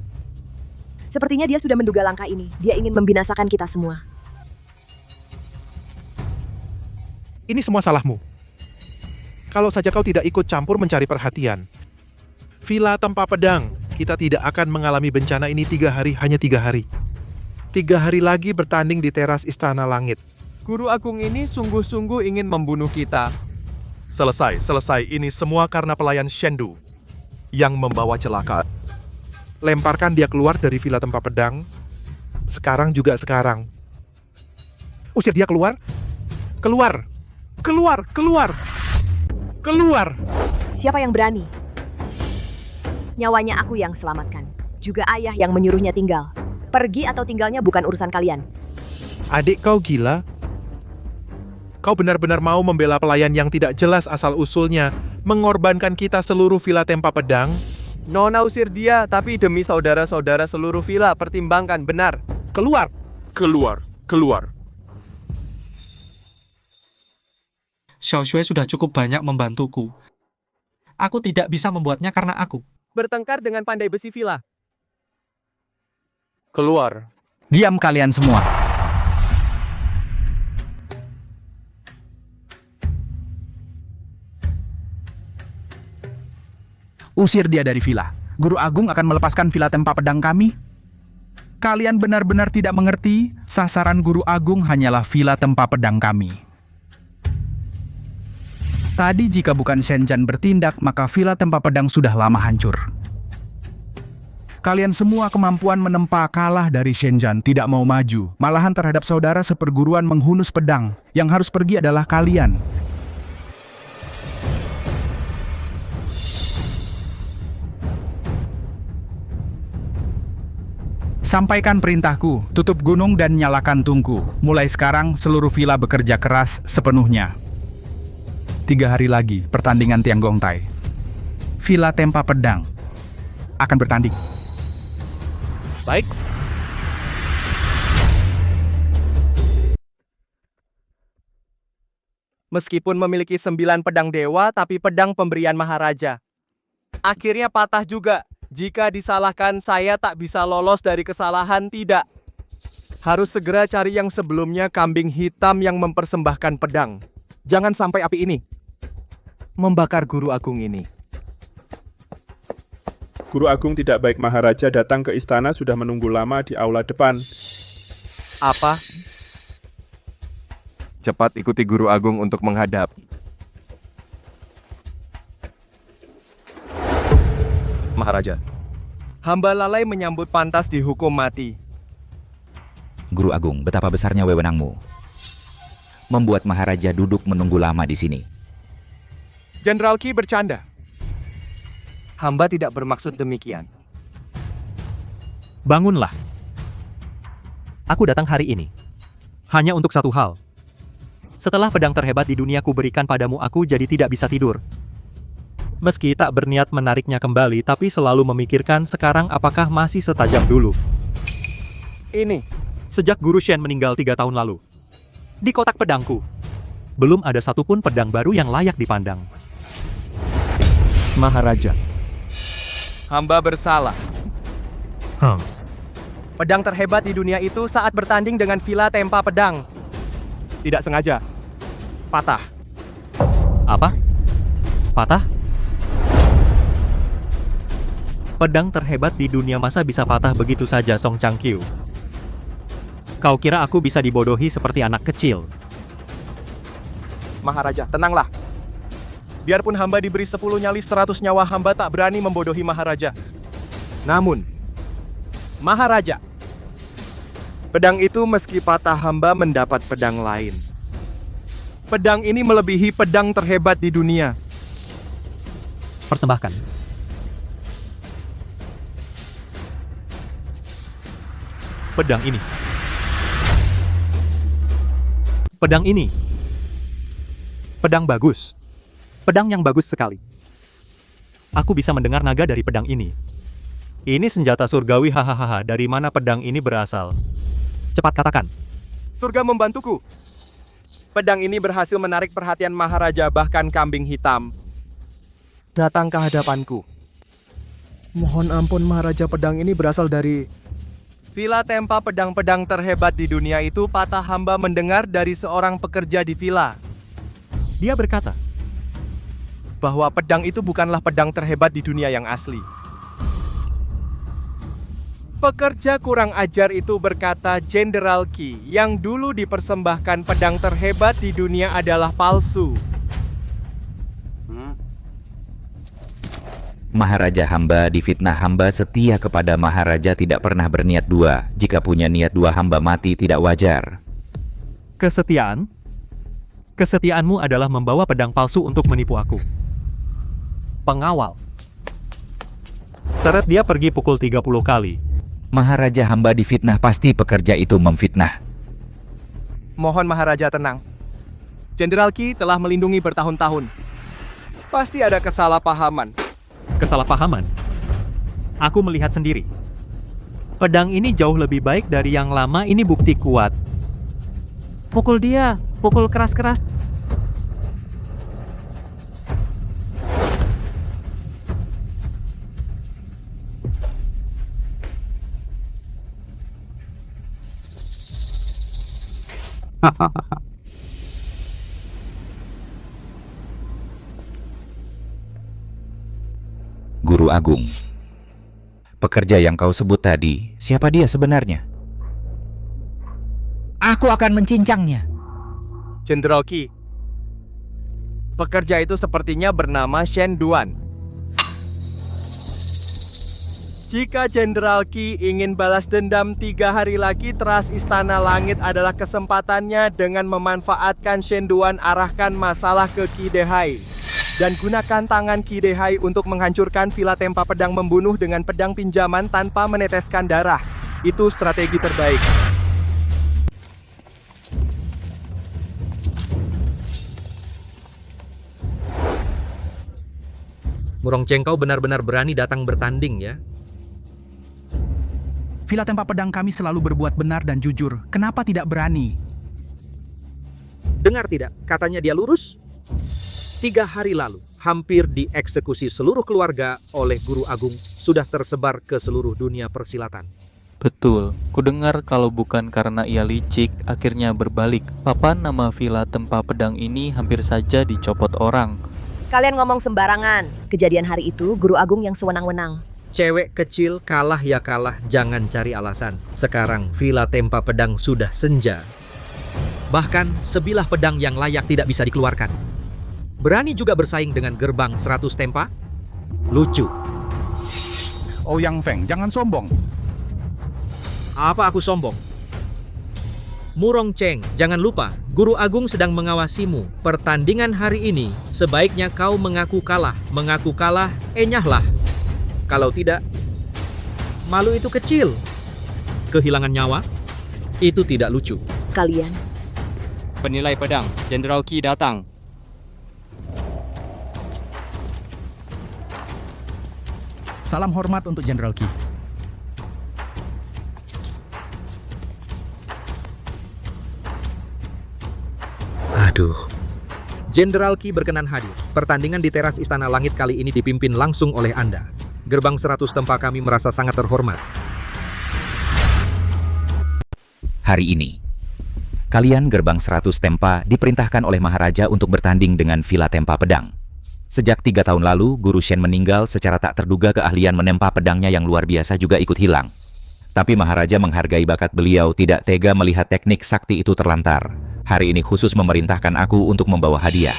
Sepertinya dia sudah menduga langkah ini. Dia ingin membinasakan kita semua. Ini semua salahmu. Kalau saja kau tidak ikut campur mencari perhatian. Villa Tempa Pedang, kita tidak akan mengalami bencana ini 3 hari, hanya 3 hari. 3 hari lagi bertanding di teras Istana Langit. Guru Agung ini sungguh-sungguh ingin membunuh kita. Selesai. Ini semua karena pelayan Shen Du yang membawa celaka. Lemparkan dia keluar dari Villa Tempa Pedang. Sekarang juga sekarang. Usir dia keluar. Keluar. Siapa yang berani? Nyawanya aku yang selamatkan. Juga ayah yang menyuruhnya tinggal. Pergi atau tinggalnya bukan urusan kalian. Adik kau gila? Kau benar-benar mau membela pelayan yang tidak jelas asal-usulnya, mengorbankan kita seluruh Villa Tempa Pedang? Nona usir dia, tapi demi saudara-saudara seluruh villa, pertimbangkan benar. Keluar! Xiao Shui sudah cukup banyak membantuku. Aku tidak bisa membuatnya karena aku. Bertengkar dengan pandai besi villa. Keluar. Diam kalian semua. Usir dia dari villa. Guru Agung akan melepaskan villa tempa pedang kami. Kalian benar-benar tidak mengerti, sasaran Guru Agung hanyalah villa tempa pedang kami. Tadi jika bukan Shenjan bertindak, maka villa tempa pedang sudah lama hancur. Kalian semua kemampuan menempa kalah dari Shenjan, tidak mau maju. Malahan terhadap saudara seperguruan menghunus pedang. Yang harus pergi adalah kalian. Sampaikan perintahku, tutup gunung dan nyalakan tungku. Mulai sekarang, seluruh villa bekerja keras sepenuhnya. 3 hari lagi, pertandingan Tianggong Tai. Villa tempa pedang akan bertanding. Baik. Meskipun memiliki 9 pedang dewa, tapi pedang pemberian Maharaja. Akhirnya patah juga. Jika disalahkan, saya tak bisa lolos dari kesalahan, tidak. Harus segera cari yang sebelumnya kambing hitam yang mempersembahkan pedang. Jangan sampai api ini membakar Guru Agung ini. Guru Agung tidak baik Maharaja datang ke istana sudah menunggu lama di aula depan. Apa? Cepat ikuti Guru Agung untuk menghadap. Maharaja. Hamba lalai menyambut pantas dihukum mati. Guru Agung, betapa besarnya wewenangmu. Membuat Maharaja duduk menunggu lama di sini. Jenderal Qi bercanda. Hamba tidak bermaksud demikian. Bangunlah. Aku datang hari ini hanya untuk satu hal. Setelah pedang terhebat di dunia kuberikan padamu, aku jadi tidak bisa tidur. Meski tak berniat menariknya kembali, tapi selalu memikirkan sekarang apakah masih setajam dulu. Ini. Sejak Guru Shen meninggal 3 tahun lalu, di kotak pedangku, belum ada satupun pedang baru yang layak dipandang. Maharaja. Hamba bersalah. Pedang terhebat di dunia itu saat bertanding dengan villa tempa pedang. Tidak sengaja. Patah. Apa? Patah? Pedang terhebat di dunia masa bisa patah begitu saja, Song Changqiu? Kau kira aku bisa dibodohi seperti anak kecil? Maharaja, tenanglah. Biarpun hamba diberi 10 nyali 100 nyawa, hamba tak berani membodohi Maharaja. Namun, Maharaja, pedang itu meski patah, hamba mendapat pedang lain. Pedang ini melebihi pedang terhebat di dunia. Persembahkan. Pedang ini. Pedang ini. Pedang bagus. Pedang yang bagus sekali. Aku bisa mendengar naga dari pedang ini. Ini senjata surgawi, hahaha. Dari mana pedang ini berasal? Cepat katakan. Surga membantuku. Pedang ini berhasil menarik perhatian Maharaja, bahkan kambing hitam datang ke hadapanku. Mohon ampun Maharaja, pedang ini berasal dari villa tempa pedang-pedang terhebat di dunia itu patah. Hamba mendengar dari seorang pekerja di villa. Dia berkata bahwa pedang itu bukanlah pedang terhebat di dunia yang asli. Pekerja kurang ajar itu berkata Jenderal Qi yang dulu dipersembahkan pedang terhebat di dunia adalah palsu. Maharaja hamba difitnah, hamba setia kepada Maharaja, tidak pernah berniat dua. Jika punya niat dua, hamba mati tidak wajar. Kesetiaan? Kesetiaanmu adalah membawa pedang palsu untuk menipu aku. Pengawal. Seret dia pergi pukul 30 kali. Maharaja hamba difitnah, pasti pekerja itu memfitnah. Mohon Maharaja tenang. Jenderal Qi telah melindungi bertahun-tahun. Pasti ada kesalahpahaman. Kesalahpahaman? Aku melihat sendiri. Pedang ini jauh lebih baik dari yang lama, ini bukti kuat. Pukul dia, pukul keras-keras. Guru Agung. Pekerja yang kau sebut tadi, siapa dia sebenarnya? Aku akan mencincangnya. Jenderal Qi. Pekerja itu sepertinya bernama Shen Duan. Jika Jenderal Qi ingin balas dendam 3 hari lagi, teras Istana Langit adalah kesempatannya dengan memanfaatkan Shen Duan arahkan masalah ke Qi Dehai. Dan gunakan tangan Qi Dehai untuk menghancurkan Villa Tempa Pedang membunuh dengan pedang pinjaman tanpa meneteskan darah. Itu strategi terbaik. Murong Cheng, kau benar-benar berani datang bertanding ya? Villa Tempa Pedang kami selalu berbuat benar dan jujur. Kenapa tidak berani? Dengar tidak, katanya dia lurus? 3 hari lalu, hampir dieksekusi seluruh keluarga oleh Guru Agung, sudah tersebar ke seluruh dunia persilatan. Betul, kudengar kalau bukan karena ia licik, akhirnya berbalik. Papan nama Villa Tempa Pedang ini hampir saja dicopot orang. Kalian ngomong sembarangan. Kejadian hari itu, Guru Agung yang sewenang-wenang. Cewek kecil kalah ya kalah, jangan cari alasan. Sekarang Villa Tempa Pedang sudah senja. Bahkan sebilah pedang yang layak tidak bisa dikeluarkan. Berani juga bersaing dengan gerbang 100 tempa? Lucu. Oh Yang Feng, jangan sombong. Apa aku sombong? Murong Cheng, jangan lupa, Guru Agung sedang mengawasimu. Pertandingan hari ini, sebaiknya kau mengaku kalah. Mengaku kalah, enyahlah. Kalau tidak, malu itu kecil. Kehilangan nyawa, itu tidak lucu. Kalian. Penilai pedang, Jenderal Qi datang. Salam hormat untuk Jenderal Qi. Aduh. Jenderal Qi berkenan hadir. Pertandingan di teras Istana Langit kali ini dipimpin langsung oleh Anda. Gerbang 100 tempa kami merasa sangat terhormat. Hari ini, kalian Gerbang 100 Tempa diperintahkan oleh Maharaja untuk bertanding dengan Villa Tempa Pedang. Sejak 3 tahun lalu, Guru Shen meninggal secara tak terduga. Keahlian menempa pedangnya yang luar biasa juga ikut hilang. Tapi Maharaja menghargai bakat beliau, tidak tega melihat teknik sakti itu terlantar. Hari ini khusus memerintahkan aku untuk membawa hadiah.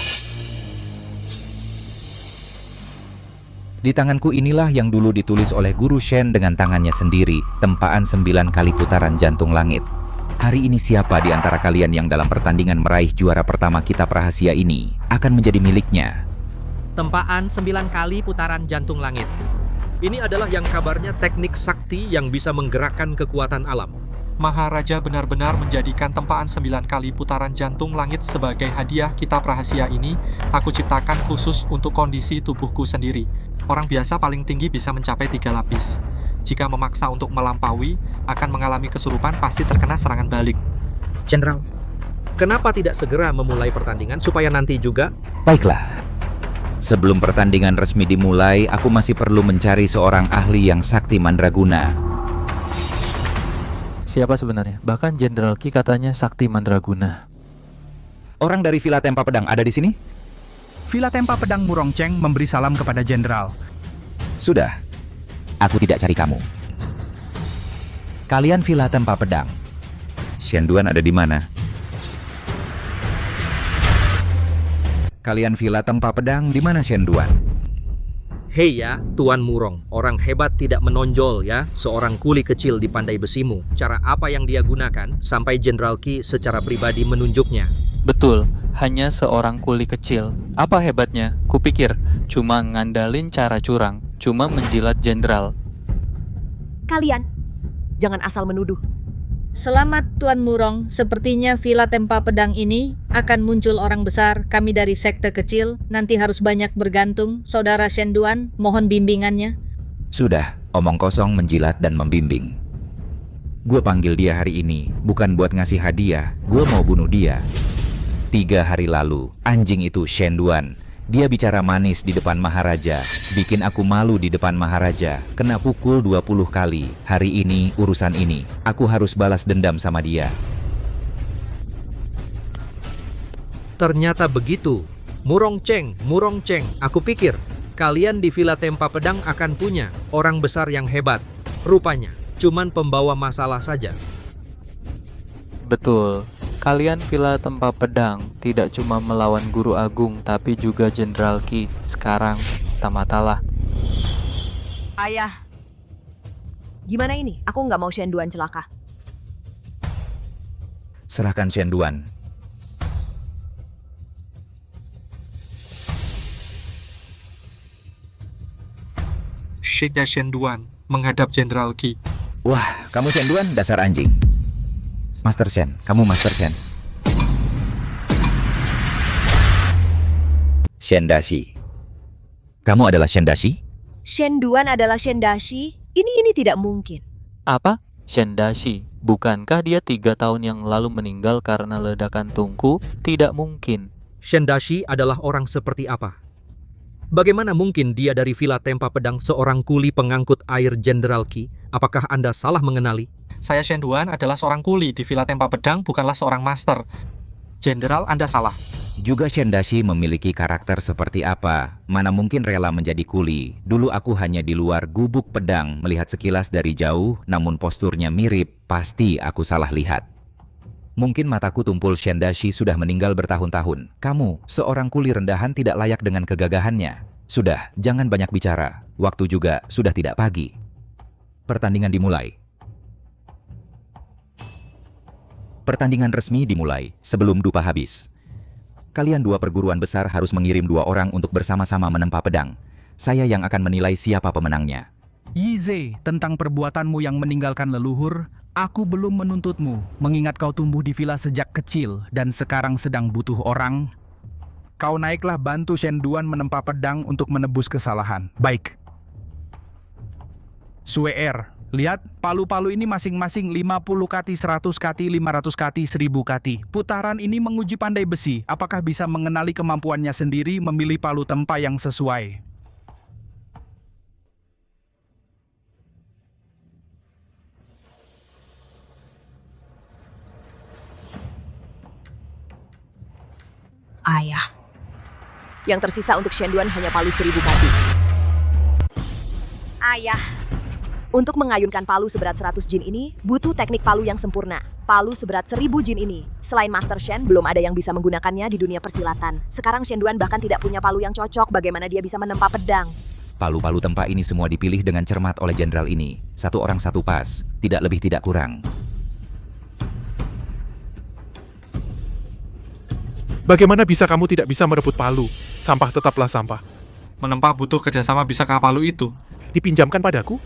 Di tanganku inilah yang dulu ditulis oleh Guru Shen dengan tangannya sendiri, tempaan 9 kali putaran jantung langit. Hari ini siapa di antara kalian yang dalam pertandingan meraih juara pertama kitab rahasia ini akan menjadi miliknya. Tempaan 9 kali putaran jantung langit. Ini adalah yang kabarnya teknik sakti yang bisa menggerakkan kekuatan alam. Maharaja benar-benar menjadikan tempaan 9 kali putaran jantung langit sebagai hadiah kitab rahasia ini. Aku ciptakan khusus untuk kondisi tubuhku sendiri. Orang biasa paling tinggi bisa mencapai 3 lapis. Jika memaksa untuk melampaui, akan mengalami kesurupan, pasti terkena serangan balik. Jenderal, kenapa tidak segera memulai pertandingan supaya nanti juga? Baiklah. Sebelum pertandingan resmi dimulai, aku masih perlu mencari seorang ahli yang sakti mandraguna. Siapa sebenarnya? Bahkan Jenderal Qi katanya sakti mandraguna. Orang dari Villa Tempa Pedang ada di sini? Villa Tempa Pedang Murong Cheng memberi salam kepada Jenderal. Sudah. Aku tidak cari kamu. Kalian Villa Tempa Pedang. Shen Duan ada di mana? Kalian Villa Tempa Pedang, di mana Shen Duan? Hei ya, Tuan Murong, orang hebat tidak menonjol ya, seorang kuli kecil di pandai besimu. Cara apa yang dia gunakan sampai Jenderal Qi secara pribadi menunjuknya. Betul, hanya seorang kuli kecil. Apa hebatnya? Kupikir cuma ngandalin cara curang, cuma menjilat jenderal. Kalian, jangan asal menuduh. Selamat Tuan Murong, sepertinya Villa Tempa Pedang ini akan muncul orang besar. Kami dari sekte kecil, nanti harus banyak bergantung. Saudara Shen Duan, mohon bimbingannya. Sudah, omong kosong menjilat dan membimbing. Gue panggil dia hari ini, bukan buat ngasih hadiah, gue mau bunuh dia. 3 hari lalu, anjing itu Shen Duan. Dia bicara manis di depan Maharaja, bikin aku malu di depan Maharaja, kena pukul 20 kali. Hari ini, urusan ini, aku harus balas dendam sama dia. Ternyata begitu. Murong Cheng, aku pikir kalian di Villa Tempa Pedang akan punya orang besar yang hebat. Rupanya, cuman pembawa masalah saja. Betul. Kalian Villa Tempa Pedang tidak cuma melawan Guru Agung tapi juga Jenderal Qi. Sekarang tamatalah. Ayah, gimana ini? Aku nggak mau Shen Duan celaka. Serahkan Shen Duan. Shida Shen Duan menghadap Jenderal Qi. Wah, kamu Shen Duan dasar anjing. Master Shen, kamu Master Shen. Shen Dashi. Kamu adalah Shen Dashi? Shen Duan adalah Shen Dashi? Ini tidak mungkin. Apa? Shen Dashi. Bukankah dia 3 tahun yang lalu meninggal karena ledakan tungku? Tidak mungkin. Shen Dashi adalah orang seperti apa? Bagaimana mungkin dia dari Villa Tempa Pedang seorang kuli pengangkut air Jenderal Qi? Apakah Anda salah mengenali? Saya Shen Duan adalah seorang kuli di Villa Tempa Pedang, bukanlah seorang master. Jenderal, Anda salah. Juga Shen Dashi memiliki karakter seperti apa? Mana mungkin rela menjadi kuli? Dulu aku hanya di luar gubuk pedang melihat sekilas dari jauh, namun posturnya mirip. Pasti aku salah lihat. Mungkin mataku tumpul. Shen Dashi sudah meninggal bertahun-tahun. Kamu, seorang kuli rendahan tidak layak dengan kegagahannya. Sudah, jangan banyak bicara. Waktu juga sudah tidak pagi. Pertandingan dimulai. Pertandingan resmi dimulai sebelum dupa habis. Kalian 2 perguruan besar harus mengirim 2 orang untuk bersama-sama menempa pedang. Saya yang akan menilai siapa pemenangnya. Yize, tentang perbuatanmu yang meninggalkan leluhur, aku belum menuntutmu, mengingat kau tumbuh di villa sejak kecil dan sekarang sedang butuh orang. Kau naiklah bantu Shen Duan menempa pedang untuk menebus kesalahan. Baik. Suer, lihat, palu-palu ini masing-masing 50 kati, 100 kati, 500 kati, 1000 kati. Putaran ini menguji pandai besi, apakah bisa mengenali kemampuannya sendiri memilih palu tempa yang sesuai. Ayah. Yang tersisa untuk Shen Duan hanya palu 1000 kati. Ayah. Untuk mengayunkan palu seberat 100 jin ini, butuh teknik palu yang sempurna. Palu seberat 1000 jin ini, selain Master Shen, belum ada yang bisa menggunakannya di dunia persilatan. Sekarang Shen Duan bahkan tidak punya palu yang cocok, bagaimana dia bisa menempa pedang? Palu-palu tempa ini semua dipilih dengan cermat oleh jenderal ini. 1 orang 1 pas, tidak lebih tidak kurang. Bagaimana bisa kamu tidak bisa merebut palu? Sampah tetaplah sampah. Menempa butuh kerjasama, bisakah palu itu? Dipinjamkan padaku?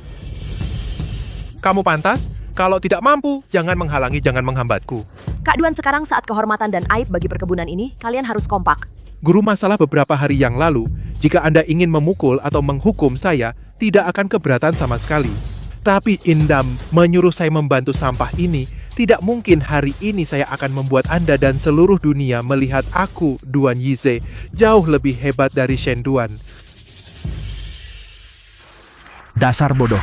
Kamu pantas? Kalau tidak mampu, jangan menghalangi, jangan menghambatku. Kak Duan, sekarang saat kehormatan dan aib bagi perkebunan ini, kalian harus kompak. Guru masalah beberapa hari yang lalu, jika Anda ingin memukul atau menghukum saya, tidak akan keberatan sama sekali. Tapi Indam menyuruh saya membantu sampah ini. Tidak mungkin hari ini saya akan membuat Anda dan seluruh dunia melihat aku, Duan Yize, jauh lebih hebat dari Shen Duan. Dasar bodoh.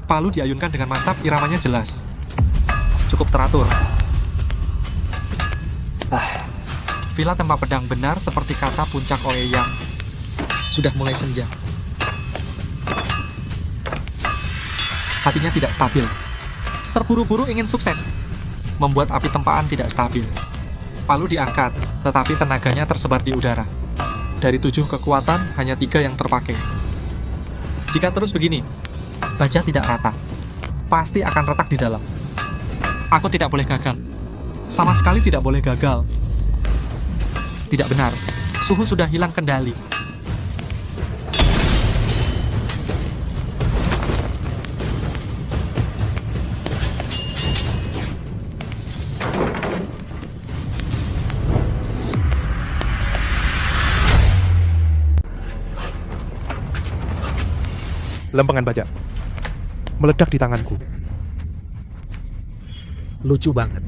Palu diayunkan dengan mantap, iramanya jelas. Cukup teratur. Villa Tempa Pedang benar seperti kata Puncak Oeyang. Sudah mulai senja. Hatinya tidak stabil. Terburu-buru ingin sukses. Membuat api tempaan tidak stabil. Palu diangkat, tetapi tenaganya tersebar di udara. Dari 7 kekuatan, hanya 3 yang terpakai. Jika terus begini, baja tidak rata. Pasti akan retak di dalam. Aku tidak boleh gagal. Sama sekali tidak boleh gagal. Tidak benar. Suhu sudah hilang kendali. Lempengan baja meledak di tanganku. Lucu banget.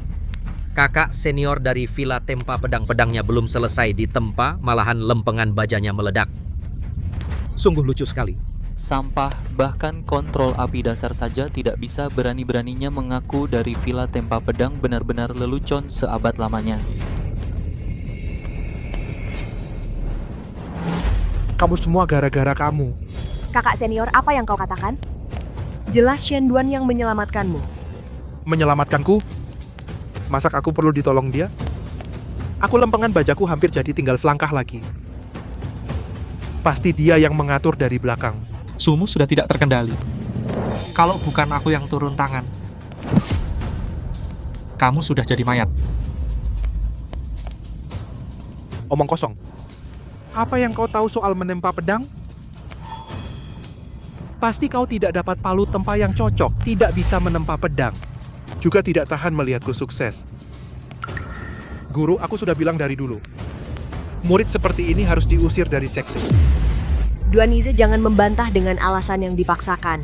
Kakak senior dari Villa Tempa pedang-pedangnya belum selesai ditempa, malahan lempengan bajanya meledak. Sungguh lucu sekali. sampah, bahkan kontrol api dasar saja tidak bisa berani-beraninya mengaku dari Villa Tempa Pedang benar-benar lelucon seabad lamanya. Kamu semua gara-gara kamu. Kakak senior, apa yang kau katakan? Jelas Shen Duan yang menyelamatkanmu. Menyelamatkanku? Masak aku perlu ditolong dia? Aku lempengan bajaku hampir jadi tinggal selangkah lagi. Pasti dia yang mengatur dari belakang. Sumu sudah tidak terkendali. Kalau bukan aku yang turun tangan, kamu sudah jadi mayat. Omong kosong. Apa yang kau tahu soal menempa pedang? Pasti kau tidak dapat palu tempa yang cocok, tidak bisa menempa pedang. Juga tidak tahan melihatku sukses. Guru, aku sudah bilang dari dulu. Murid seperti ini harus diusir dari sekte. Duanize jangan membantah dengan alasan yang dipaksakan.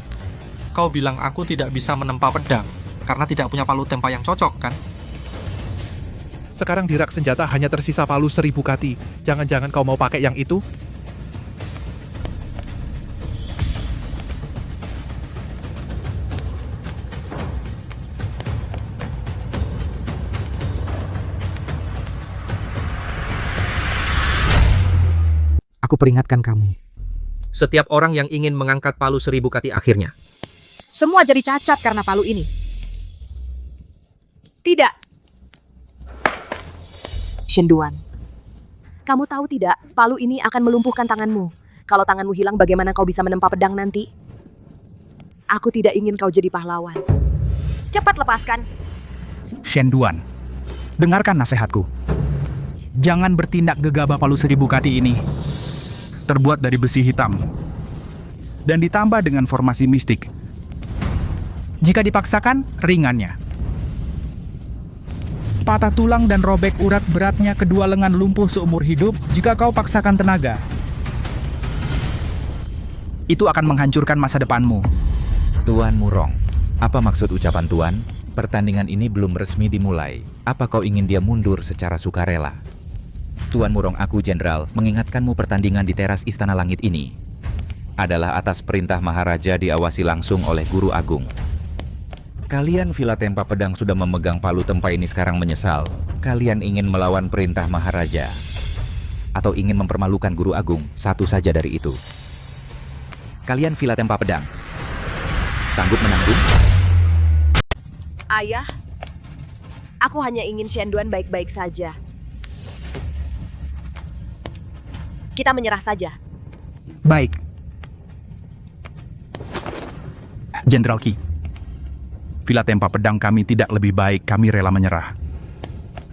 Kau bilang aku tidak bisa menempa pedang karena tidak punya palu tempa yang cocok, kan? Sekarang di rak senjata hanya tersisa palu 1000 kati. Jangan-jangan kau mau pakai yang itu? Aku peringatkan kamu. Setiap orang yang ingin mengangkat palu 1000 kati akhirnya. Semua jadi cacat karena palu ini. Tidak. Shen Duan, kamu tahu tidak, palu ini akan melumpuhkan tanganmu. Kalau tanganmu hilang, bagaimana kau bisa menempa pedang nanti? Aku tidak ingin kau jadi pahlawan. Cepat lepaskan. Shen Duan, dengarkan nasihatku. Jangan bertindak gegabah palu 1000 kati ini. Terbuat dari besi hitam. Dan ditambah dengan formasi mistik. Jika dipaksakan, ringannya. Patah tulang dan robek urat beratnya, kedua lengan lumpuh seumur hidup jika kau paksakan tenaga. Itu akan menghancurkan masa depanmu. Tuan Murong, apa maksud ucapan Tuan? Pertandingan ini belum resmi dimulai. Apa kau ingin dia mundur secara sukarela? Tuan Murong, aku Jenderal, mengingatkanmu pertandingan di teras Istana Langit ini adalah atas perintah Maharaja diawasi langsung oleh Guru Agung. Kalian Villa Tempa Pedang sudah memegang palu tempa ini sekarang menyesal. Kalian ingin melawan perintah Maharaja atau ingin mempermalukan Guru Agung? Satu saja dari itu. Kalian Villa Tempa Pedang sanggup menanggung? Ayah, aku hanya ingin Shen Duan baik-baik saja. Kita menyerah saja. Baik. Jenderal Qi, Villa Tempa Pedang kami tidak lebih baik, kami rela menyerah.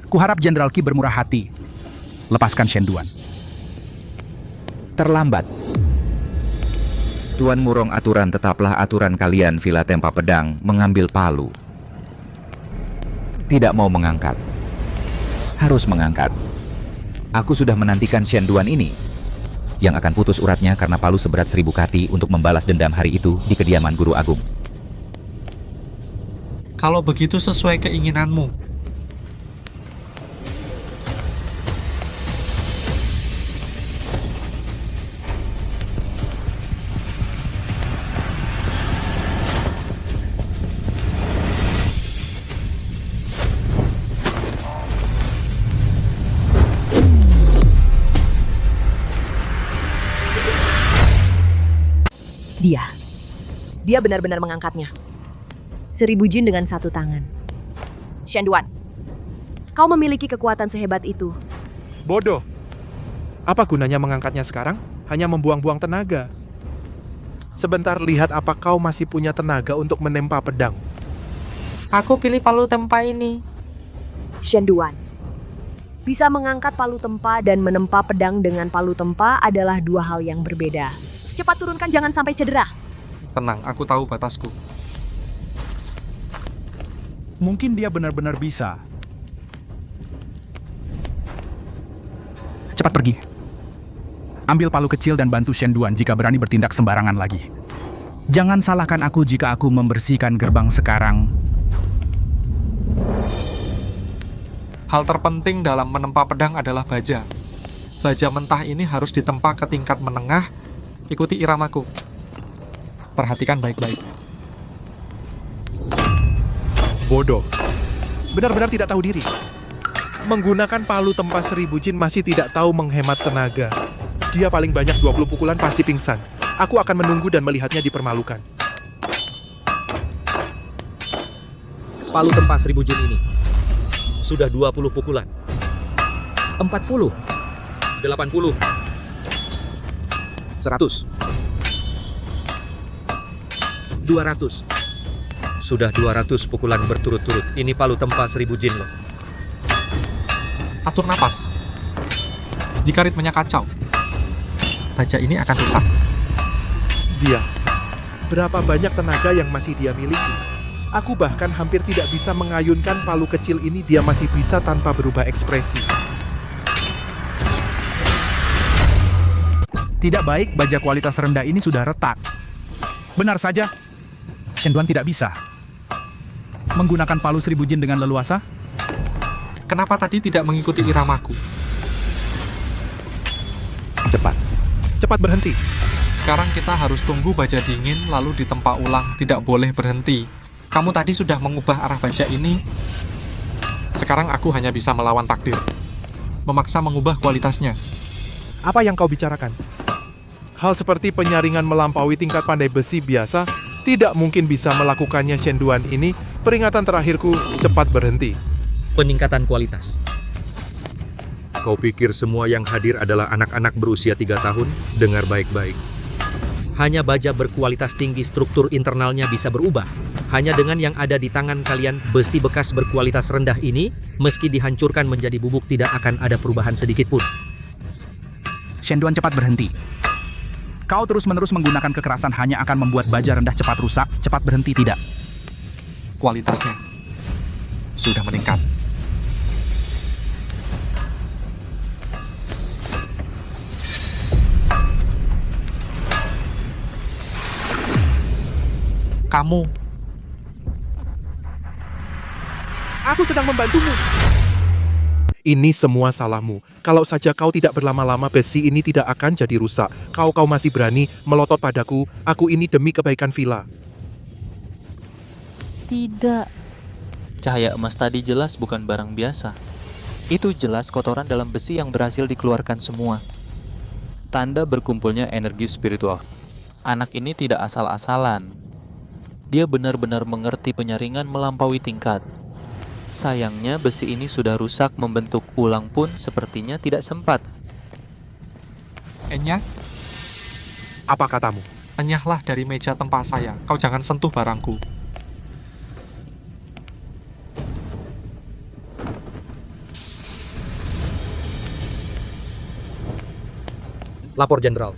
Kuharap Jenderal Qi bermurah hati. Lepaskan Shen Duan. Terlambat. Tuan Murong, aturan tetaplah aturan kalian Villa Tempa Pedang mengambil palu. Tidak mau mengangkat. Harus mengangkat. Aku sudah menantikan Shen Duan ini, yang akan putus uratnya karena palu seberat 1000 kati untuk membalas dendam hari itu di kediaman Guru Agung. Kalau begitu sesuai keinginanmu. Dia benar-benar mengangkatnya. 1000 jin dengan satu tangan. Shen Duan, kau memiliki kekuatan sehebat itu. Bodoh. Apa gunanya mengangkatnya sekarang? Hanya membuang-buang tenaga. Sebentar, lihat apa kau masih punya tenaga untuk menempa pedang. Aku pilih palu tempa ini. Shen Duan, bisa mengangkat palu tempa dan menempa pedang dengan palu tempa adalah dua hal yang berbeda. Cepat turunkan, jangan sampai cedera. Tenang, aku tahu batasku. Mungkin dia benar-benar bisa. Cepat pergi. Ambil palu kecil dan bantu Shen Duan jika berani bertindak sembarangan lagi. Jangan salahkan aku jika aku membersihkan gerbang sekarang. Hal terpenting dalam menempa pedang adalah baja. Baja mentah ini harus ditempa ke tingkat menengah. Ikuti iramaku. Perhatikan baik-baik. Bodoh. Benar-benar tidak tahu diri. Menggunakan palu tempa 1000 jin masih tidak tahu menghemat tenaga. Dia paling banyak 20 pukulan pasti pingsan. Aku akan menunggu dan melihatnya dipermalukan. Palu tempa 1000 jin ini sudah 20 pukulan. 40, 80, 100, 200. Sudah 200 pukulan berturut-turut. Ini palu tempa 1000 jin loh. Atur napas. Jika ritmenya kacau, baja ini akan rusak. Dia. Berapa banyak tenaga yang masih dia miliki? Aku bahkan hampir tidak bisa mengayunkan palu kecil ini, dia masih bisa tanpa berubah ekspresi. Tidak baik, baja kualitas rendah ini sudah retak. Benar saja, Shenduan tidak bisa menggunakan palu 1000 jin dengan leluasa. Kenapa tadi tidak mengikuti iramaku? Cepat berhenti. Sekarang kita harus tunggu baja dingin lalu ditempa ulang, tidak boleh berhenti. Kamu tadi sudah mengubah arah baja ini. Sekarang aku hanya bisa melawan takdir. Memaksa mengubah kualitasnya. Apa yang kau bicarakan? Hal seperti penyaringan melampaui tingkat pandai besi biasa tidak mungkin bisa melakukannya Shenduan ini. Peringatan terakhirku, cepat berhenti. Peningkatan kualitas. Kau pikir semua yang hadir adalah anak-anak berusia 3 tahun? Dengar baik-baik. Hanya baja berkualitas tinggi, struktur internalnya bisa berubah. Hanya dengan yang ada di tangan kalian, besi bekas berkualitas rendah ini, meski dihancurkan menjadi bubuk, tidak akan ada perubahan sedikit pun. Shenduan, cepat berhenti. Kau terus-menerus menggunakan kekerasan hanya akan membuat baja rendah cepat rusak. Cepat berhenti, tidak. Kualitasnya sudah meningkat. Kamu. Aku sedang membantumu. Ini semua salahmu. Kalau saja kau tidak berlama-lama, besi ini tidak akan jadi rusak. Kau masih berani melotot padaku. Aku ini demi kebaikan villa. Tidak. Cahaya emas tadi jelas bukan barang biasa. Itu jelas kotoran dalam besi yang berhasil dikeluarkan semua. Tanda berkumpulnya energi spiritual. Anak ini tidak asal-asalan. Dia benar-benar mengerti penyaringan melampaui tingkat. Sayangnya besi ini sudah rusak, membentuk ulang pun sepertinya tidak sempat. Enya, apa katamu? enyahlah dari meja tempat saya. Kau jangan sentuh barangku. Lapor Jenderal.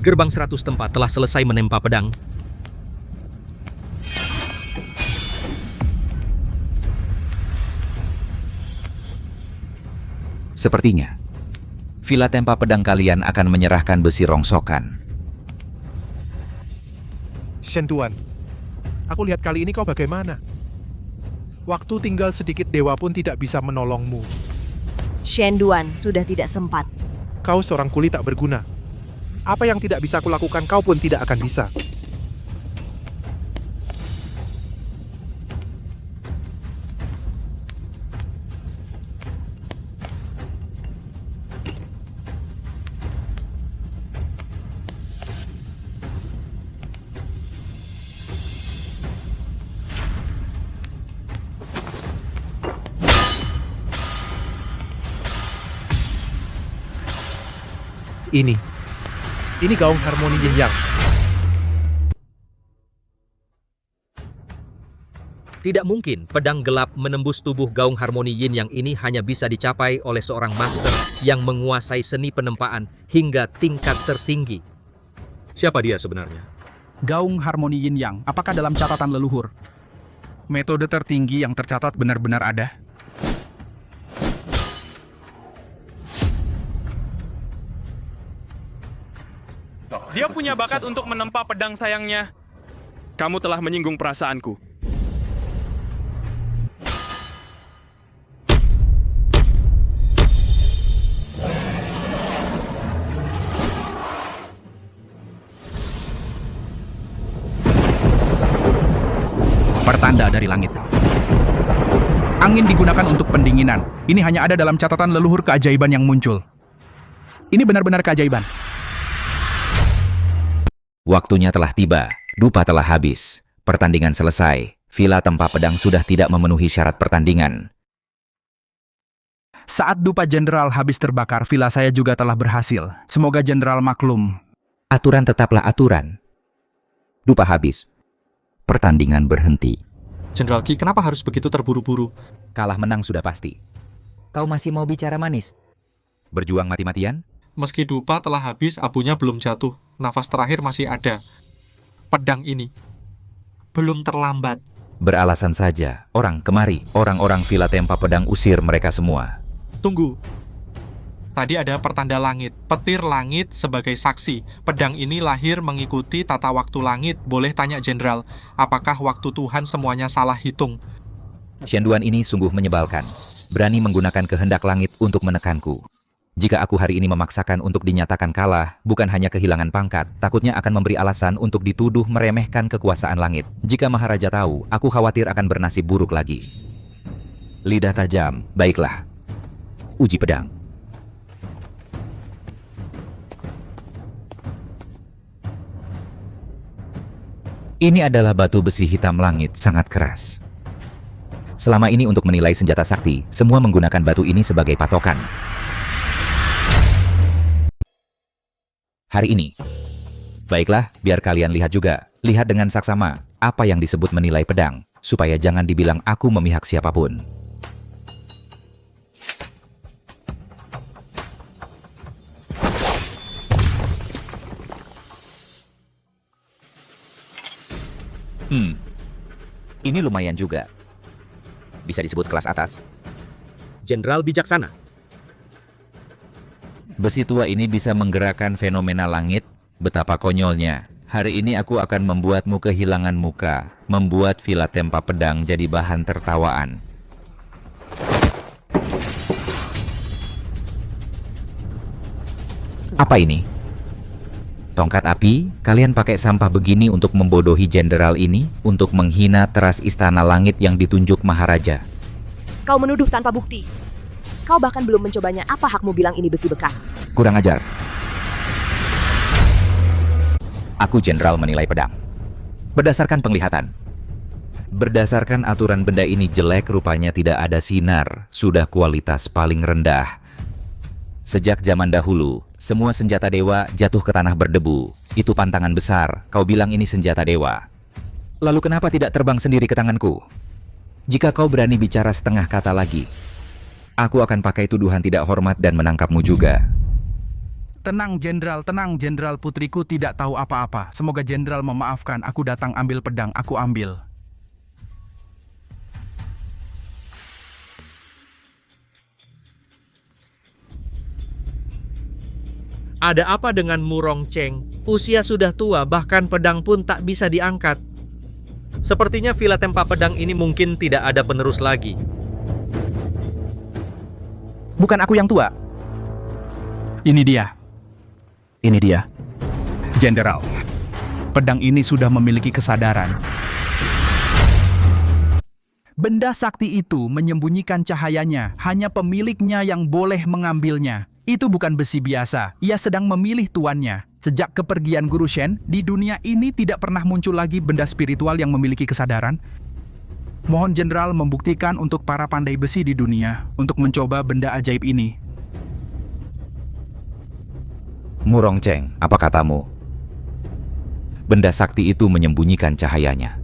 Gerbang 100 tempat telah selesai menempa pedang. Sepertinya, villa tempa pedang kalian akan menyerahkan besi rongsokan. Shenduan, aku lihat kali ini kau bagaimana? Waktu tinggal sedikit, dewa pun tidak bisa menolongmu. Shenduan, sudah tidak sempat. Kau seorang kuli tak berguna. Apa yang tidak bisa kulakukan, kau pun tidak akan bisa. Ini gaung harmoni yin yang. Tidak mungkin pedang gelap menembus tubuh gaung harmoni yin yang ini hanya bisa dicapai oleh seorang master yang menguasai seni penempaan hingga tingkat tertinggi. Siapa dia sebenarnya? Gaung harmoni yin yang, apakah dalam catatan leluhur? Metode tertinggi yang tercatat benar-benar ada? Dia punya bakat untuk menempa pedang sayangnya. Kamu telah menyinggung perasaanku. pertanda dari langit. Angin digunakan untuk pendinginan. Ini hanya ada dalam catatan leluhur keajaiban yang muncul. Ini benar-benar keajaiban. Waktunya telah tiba, dupa telah habis. Pertandingan selesai, villa tempa pedang sudah tidak memenuhi syarat pertandingan. Saat dupa jenderal habis terbakar, villa saya juga telah berhasil. Semoga jenderal maklum. Aturan tetaplah aturan. Dupa habis, pertandingan berhenti. Jenderal Qi, kenapa harus begitu terburu-buru? Kalah menang sudah pasti. Kau masih mau bicara manis? Berjuang mati-matian? Meski dupa telah habis, abunya belum jatuh. Nafas terakhir masih ada. Pedang ini belum terlambat. Beralasan saja, orang kemari, orang-orang villa tempa pedang usir mereka semua. Tunggu. Tadi ada pertanda langit, petir langit sebagai saksi. Pedang ini lahir mengikuti tata waktu langit. Boleh tanya jenderal, apakah waktu Tuhan semuanya salah hitung? Shen Duan ini sungguh menyebalkan. Berani menggunakan kehendak langit untuk menekanku. Jika aku hari ini memaksakan untuk dinyatakan kalah, bukan hanya kehilangan pangkat, takutnya akan memberi alasan untuk dituduh meremehkan kekuasaan langit. Jika Maharaja tahu, aku khawatir akan bernasib buruk lagi. Lidah tajam, baiklah. Uji pedang. Ini adalah batu besi hitam langit sangat keras. Selama ini untuk menilai senjata sakti, semua menggunakan batu ini sebagai patokan. Hari ini. Baiklah, biar kalian lihat juga. Lihat dengan saksama, apa yang disebut menilai pedang, supaya jangan dibilang aku memihak siapapun. Ini lumayan juga. Bisa disebut kelas atas. Jenderal bijaksana. Besi tua ini bisa menggerakkan fenomena langit. Betapa konyolnya. Hari ini aku akan membuatmu kehilangan muka. Membuat villa tempa pedang jadi bahan tertawaan. Apa ini? Tongkat api, kalian pakai sampah begini untuk membodohi jenderal ini, untuk menghina teras istana langit yang ditunjuk Maharaja. Kau menuduh tanpa bukti. Kau bahkan belum mencobanya. Apa hakmu bilang ini besi bekas? Kurang ajar. Aku jenderal menilai pedang. Berdasarkan penglihatan. Berdasarkan aturan benda ini jelek, rupanya tidak ada sinar, sudah kualitas paling rendah. Sejak zaman dahulu, semua senjata dewa jatuh ke tanah berdebu. Itu pantangan besar, kau bilang ini senjata dewa. Lalu kenapa tidak terbang sendiri ke tanganku? Jika kau berani bicara setengah kata lagi, aku akan pakai tuduhan tidak hormat dan menangkapmu juga. Tenang, jenderal, putriku tidak tahu apa-apa. Semoga jenderal memaafkan, aku datang ambil pedang, aku ambil. Ada apa dengan Murong Cheng? Usia sudah tua, bahkan pedang pun tak bisa diangkat. Sepertinya villa tempa pedang ini mungkin tidak ada penerus lagi. Bukan aku yang tua. Ini dia. Ini dia. Jenderal, pedang ini sudah memiliki kesadaran. Benda sakti itu menyembunyikan cahayanya, hanya pemiliknya yang boleh mengambilnya. Itu bukan besi biasa, ia sedang memilih tuannya. Sejak kepergian Guru Shen, di dunia ini tidak pernah muncul lagi benda spiritual yang memiliki kesadaran. Mohon jenderal membuktikan untuk para pandai besi di dunia, untuk mencoba benda ajaib ini. Murong Cheng, apa katamu? Benda sakti itu menyembunyikan cahayanya.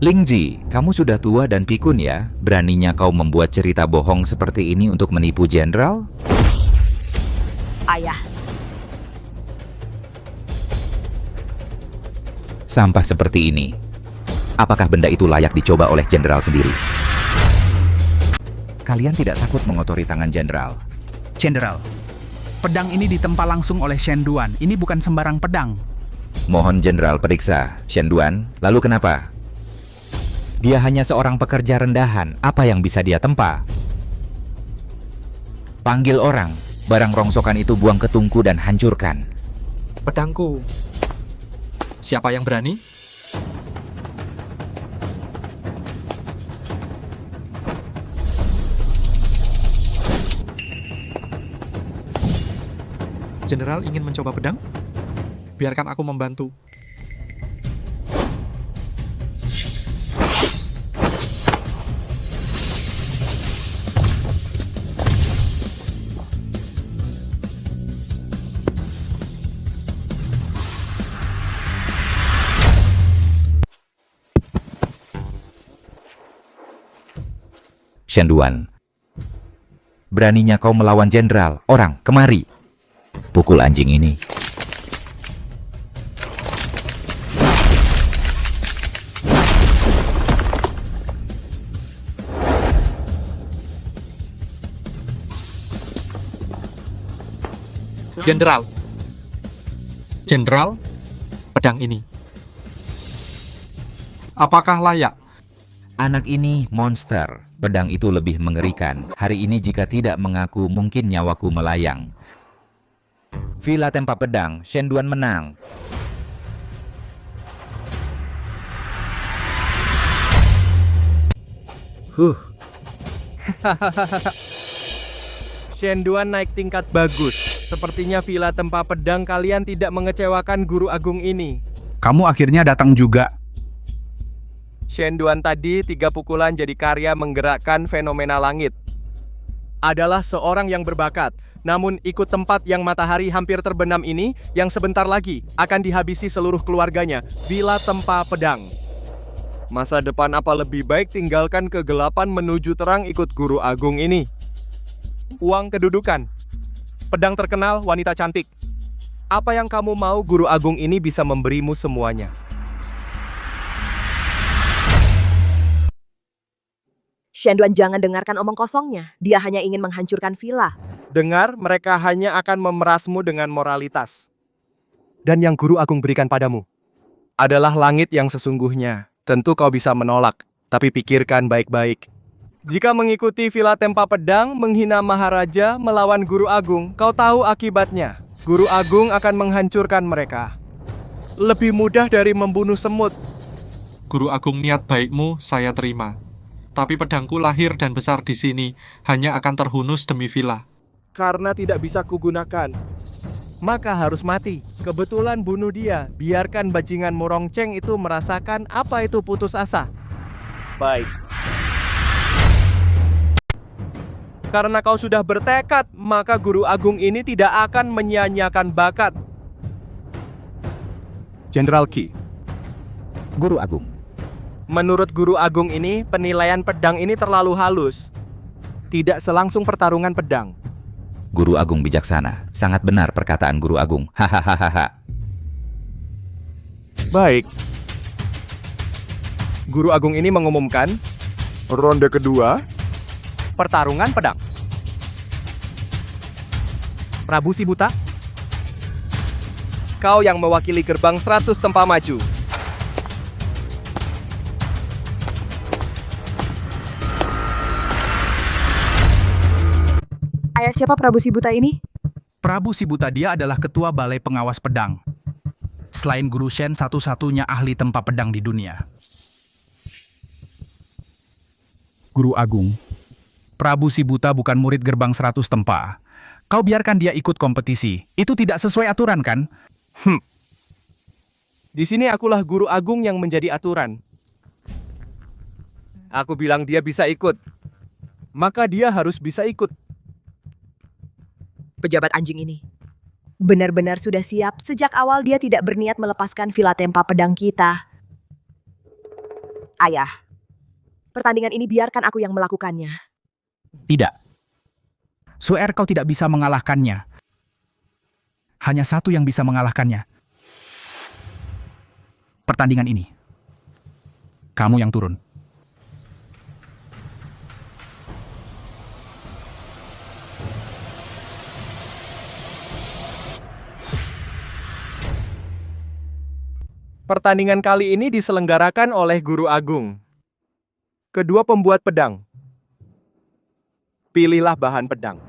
Lingji, kamu sudah tua dan pikun ya? Beraninya kau membuat cerita bohong seperti ini untuk menipu jenderal? Ayah. Sampah seperti ini. Apakah benda itu layak dicoba oleh jenderal sendiri? Kalian tidak takut mengotori tangan jenderal? Jenderal, pedang ini ditempa langsung oleh Shen Duan. Ini bukan sembarang pedang. Mohon jenderal periksa. Shen Duan, lalu kenapa? Dia hanya seorang pekerja rendahan. Apa yang bisa dia tempa? Panggil orang. Barang rongsokan itu buang ke tungku dan hancurkan. Pedangku. Siapa yang berani? Jenderal ingin mencoba pedang? Biarkan aku membantu. Shen Duan, beraninya kau melawan jenderal. Orang, kemari. Pukul anjing ini. Jenderal. Jenderal, pedang ini. Apakah layak? Anak ini monster. Pedang itu lebih mengerikan. Hari ini jika tidak mengaku, mungkin nyawaku melayang. Villa Tempa Pedang, Shen Duan menang. Shen Duan naik tingkat bagus. Sepertinya Villa Tempa Pedang kalian tidak mengecewakan Guru Agung ini. Kamu akhirnya datang juga. Shen Duan tadi 3 pukulan jadi karya menggerakkan fenomena langit. Adalah seorang yang berbakat, namun ikut tempat yang matahari hampir terbenam ini yang sebentar lagi akan dihabisi seluruh keluarganya, Villa Tempa Pedang. Masa depan apa lebih baik tinggalkan kegelapan menuju terang ikut Guru Agung ini? Uang kedudukan, pedang terkenal, wanita cantik. Apa yang kamu mau Guru Agung ini bisa memberimu semuanya. Shen Duan, jangan dengarkan omong kosongnya. Dia hanya ingin menghancurkan villa. Dengar, mereka hanya akan memerasmu dengan moralitas. Dan yang Guru Agung berikan padamu adalah langit yang sesungguhnya. Tentu kau bisa menolak, tapi pikirkan baik-baik. Jika mengikuti Villa Tempa Pedang, menghina Maharaja, melawan Guru Agung, kau tahu akibatnya. Guru Agung akan menghancurkan mereka. Lebih mudah dari membunuh semut. Guru Agung, niat baikmu saya terima. Tapi pedangku lahir dan besar di sini, hanya akan terhunus demi villa. Karena tidak bisa kugunakan, maka harus mati. Kebetulan bunuh dia, biarkan bajingan Murong Cheng itu merasakan apa itu putus asa. Baik. Karena kau sudah bertekad, maka Guru Agung ini tidak akan menyia-nyiakan bakat. Jenderal Qi. Guru Agung. Menurut Guru Agung ini, penilaian pedang ini terlalu halus. Tidak selangsung pertarungan pedang. Guru Agung bijaksana. Sangat benar perkataan Guru Agung. Hahaha. Baik. Guru Agung ini mengumumkan ronde kedua, pertarungan pedang. Prabu Sibuta, kau yang mewakili gerbang 100 tempa maju. Ayah siapa Prabu Sibuta ini? Prabu Sibuta dia adalah ketua balai pengawas pedang. Selain Guru Shen, satu-satunya ahli tempa pedang di dunia. Guru Agung, Prabu Sibuta bukan murid gerbang 100 tempa. Kau biarkan dia ikut kompetisi. Itu tidak sesuai aturan, kan? Di sini akulah Guru Agung yang menjadi aturan. Aku bilang dia bisa ikut, maka dia harus bisa ikut. Pejabat anjing ini benar-benar sudah siap. Sejak awal dia tidak berniat melepaskan Villa Tempa Pedang kita. Ayah, pertandingan ini biarkan aku yang melakukannya. Tidak. Swear kau tidak bisa mengalahkannya. Hanya satu yang bisa mengalahkannya. Pertandingan ini. Kamu yang turun. Pertandingan kali ini diselenggarakan oleh Guru Agung. Kedua pembuat pedang. Pilihlah bahan pedang.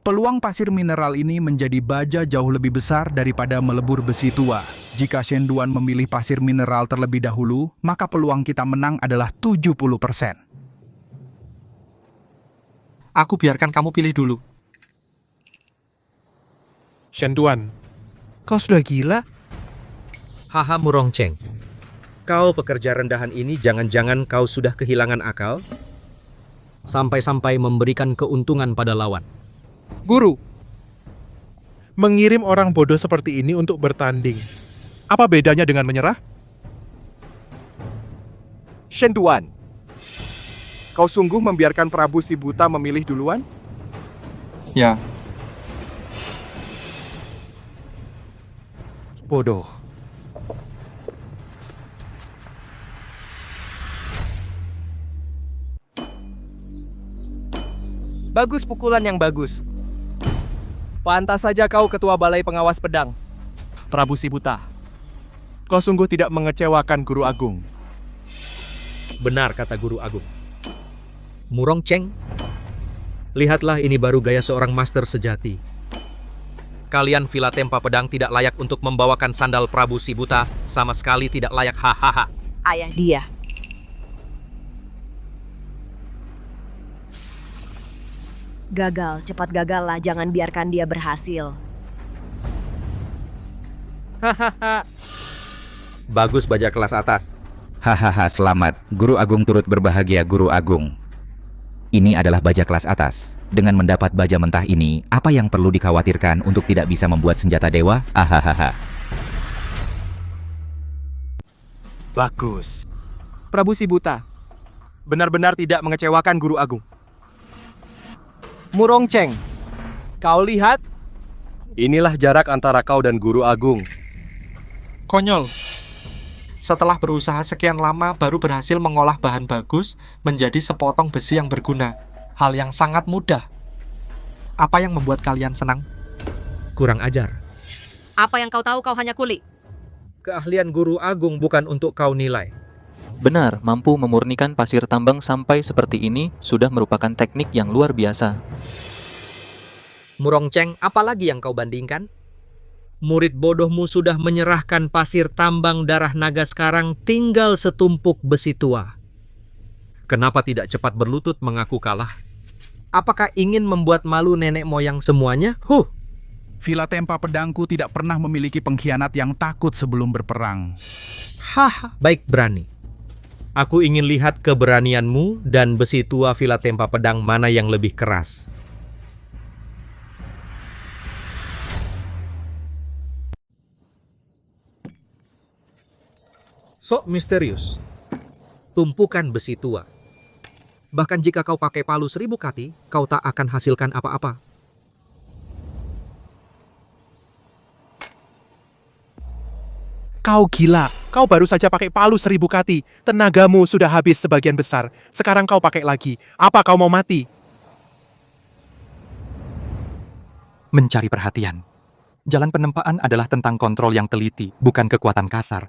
Peluang pasir mineral ini menjadi baja jauh lebih besar daripada melebur besi tua. Jika Shen Duan memilih pasir mineral terlebih dahulu, maka peluang kita menang adalah 70%. Aku biarkan kamu pilih dulu. Shenduan, kau sudah gila? Haha Murong Cheng. Kau pekerja rendahan ini jangan-jangan kau sudah kehilangan akal? Sampai-sampai memberikan keuntungan pada lawan. Guru, mengirim orang bodoh seperti ini untuk bertanding. Apa bedanya dengan menyerah? Shenduan, kau sungguh membiarkan Prabu si Buta memilih duluan? Ya. Bodoh. Bagus pukulan yang bagus. Pantas saja kau ketua balai pengawas pedang. Prabu si Buta, kau sungguh tidak mengecewakan Guru Agung. Benar kata Guru Agung. Murong Cheng, lihatlah ini baru gaya seorang master sejati. Kalian Villa Tempa Pedang tidak layak untuk membawakan sandal Prabu si Buta, sama sekali tidak layak, hahaha. Ayah dia. Gagal, cepat gagallah, jangan biarkan dia berhasil. Hahaha. Bagus bajak kelas atas. Hahaha, selamat. Guru Agung turut berbahagia, Guru Agung. Ini adalah baja kelas atas. Dengan mendapat baja mentah ini, apa yang perlu dikhawatirkan untuk tidak bisa membuat senjata dewa? Hahaha. Bagus. Prabu si Buta. Benar-benar tidak mengecewakan Guru Agung. Murong Cheng, kau lihat? Inilah jarak antara kau dan Guru Agung. Konyol. Setelah berusaha sekian lama baru berhasil mengolah bahan bagus menjadi sepotong besi yang berguna. Hal yang sangat mudah. Apa yang membuat kalian senang? Kurang ajar. Apa yang kau tahu kau hanya kuli? Keahlian Guru Agung bukan untuk kau nilai. Benar, mampu memurnikan pasir tambang sampai seperti ini sudah merupakan teknik yang luar biasa. Murong Cheng, apalagi yang kau bandingkan? Murid bodohmu sudah menyerahkan pasir tambang darah naga, sekarang tinggal setumpuk besi tua. Kenapa tidak cepat berlutut mengaku kalah? Apakah ingin membuat malu nenek moyang semuanya? Villa Tempa Pedangku tidak pernah memiliki pengkhianat yang takut sebelum berperang. Hah, baik berani. Aku ingin lihat keberanianmu dan besi tua Villa Tempa Pedang mana yang lebih keras. Sok misterius. Tumpukan besi tua. Bahkan jika kau pakai palu 1000 kati, kau tak akan hasilkan apa-apa. Kau gila, kau baru saja pakai palu 1000 kati. Tenagamu sudah habis sebagian besar. Sekarang kau pakai lagi. Apa kau mau mati? Mencari perhatian. Jalan penempaan adalah tentang kontrol yang teliti, bukan kekuatan kasar.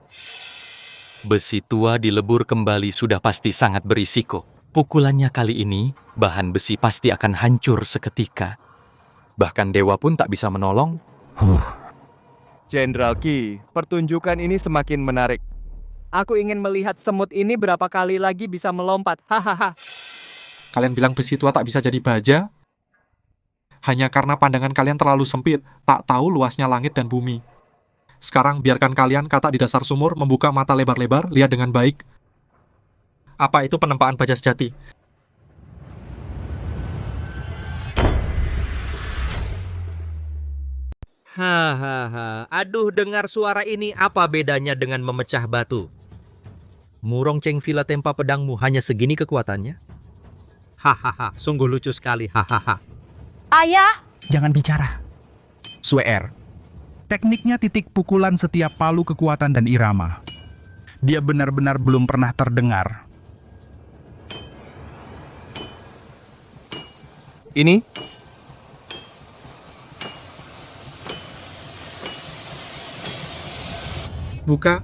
Besi tua dilebur kembali sudah pasti sangat berisiko. Pukulannya kali ini, bahan besi pasti akan hancur seketika. Bahkan dewa pun tak bisa menolong. Jenderal Qi, pertunjukan ini semakin menarik. Aku ingin melihat semut ini berapa kali lagi bisa melompat. Hahaha. Kalian bilang besi tua tak bisa jadi baja? Hanya karena pandangan kalian terlalu sempit, tak tahu luasnya langit dan bumi. Sekarang biarkan kalian katak di dasar sumur membuka mata lebar-lebar, lihat dengan baik. Apa itu penempaan baja sejati? Hahaha, aduh dengar suara ini, apa bedanya dengan memecah batu? Murong Cheng, Villa Tempa Pedangmu hanya segini kekuatannya? Hahaha, sungguh lucu sekali, hahaha. Ayah! Jangan bicara. Sweer. Tekniknya titik pukulan setiap palu kekuatan dan irama. Dia benar-benar belum pernah terdengar. Ini? Buka.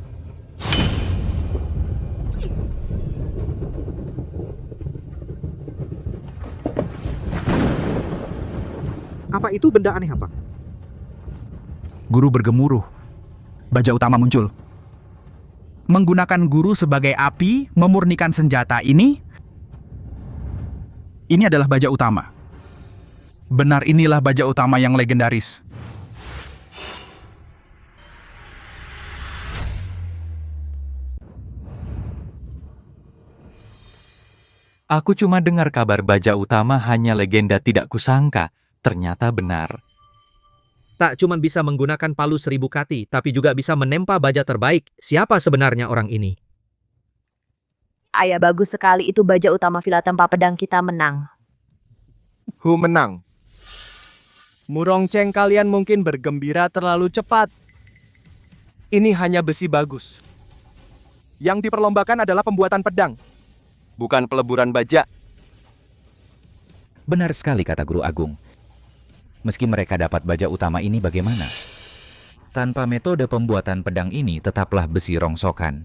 Apa itu benda aneh apa? Guru bergemuruh. Baja utama muncul. Menggunakan guru sebagai api, memurnikan senjata ini adalah baja utama. Benar, inilah baja utama yang legendaris. Aku cuma dengar kabar baja utama hanya legenda tidak kusangka. Ternyata benar. Tak cuma bisa menggunakan palu 1000 kati, tapi juga bisa menempa baja terbaik. Siapa sebenarnya orang ini? Ayah, bagus sekali, itu baja utama villa tempa pedang kita menang. Menang. Murong Cheng, kalian mungkin bergembira terlalu cepat. Ini hanya besi bagus. Yang diperlombakan adalah pembuatan pedang, bukan peleburan baja. Benar sekali kata Guru Agung. Meski mereka dapat baja utama ini bagaimana? Tanpa metode pembuatan pedang ini tetaplah besi rongsokan.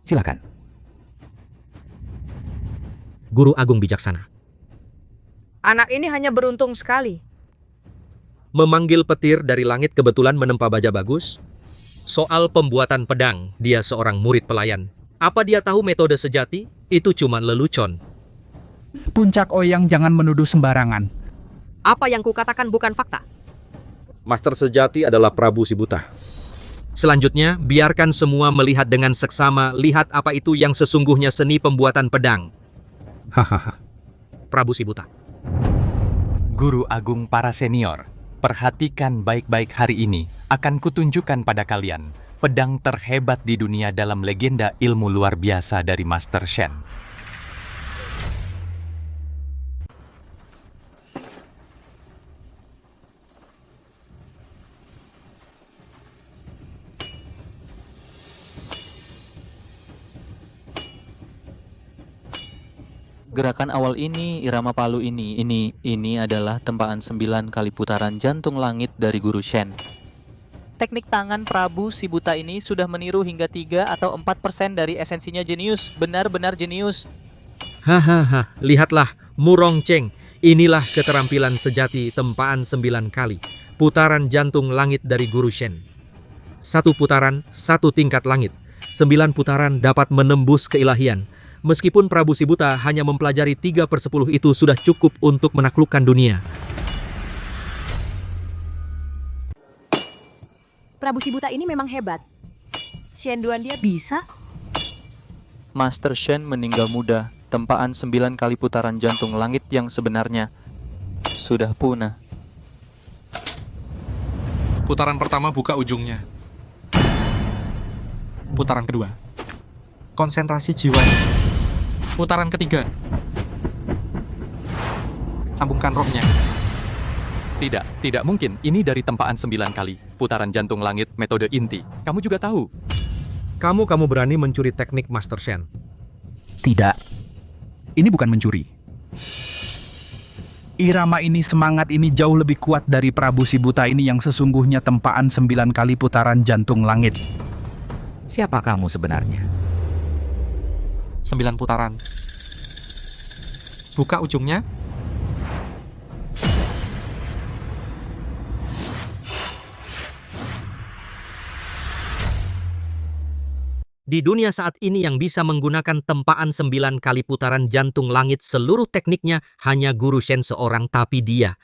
Silakan. Guru Agung bijaksana. Anak ini hanya beruntung sekali. Memanggil petir dari langit kebetulan menempa baja bagus. Soal pembuatan pedang, dia seorang murid pelayan. Apa dia tahu metode sejati? Itu cuma lelucon. Puncak Oyang, jangan menuduh sembarangan. Apa yang kukatakan bukan fakta. Master sejati adalah Prabu Sibuta. Selanjutnya, biarkan semua melihat dengan seksama, lihat apa itu yang sesungguhnya seni pembuatan pedang. Hahaha. Prabu Sibuta. Guru Agung para senior, perhatikan baik-baik hari ini. Akan kutunjukkan pada kalian pedang terhebat di dunia dalam legenda ilmu luar biasa dari Master Shen. Gerakan awal ini, irama palu ini adalah tempaan 9 kali putaran jantung langit dari Guru Shen. Teknik tangan Prabu Sibuta ini sudah meniru hingga 3 atau 4% dari esensinya jenius. Benar-benar jenius. Hahaha, lihatlah Murong Cheng. Inilah keterampilan sejati tempaan 9 kali. Putaran jantung langit dari Guru Shen. 1 putaran, 1 tingkat langit. 9 putaran dapat menembus keilahian. Meskipun Prabu Sibuta hanya mempelajari 3/10 itu sudah cukup untuk menaklukkan dunia. Prabu Sibuta ini memang hebat. Shen Duan dia bisa. Master Shen meninggal muda. Tempaan 9 kali putaran jantung langit yang sebenarnya sudah punah. Putaran pertama buka ujungnya. Putaran kedua, konsentrasi jiwa. Putaran ketiga, sambungkan rohnya. Tidak mungkin. Ini dari tempaan 9 kali. Putaran jantung langit metode inti. Kamu juga tahu. Kamu berani mencuri teknik Master Shen? Tidak. Ini bukan mencuri. Irama ini, semangat ini jauh lebih kuat dari Prabu Sibuta ini yang sesungguhnya tempaan 9 kali putaran jantung langit. Siapa kamu sebenarnya? 9 putaran. Buka ujungnya. Di dunia saat ini yang bisa menggunakan tempaan 9 kali putaran jantung langit seluruh tekniknya hanya Guru Shen seorang, tapi dia.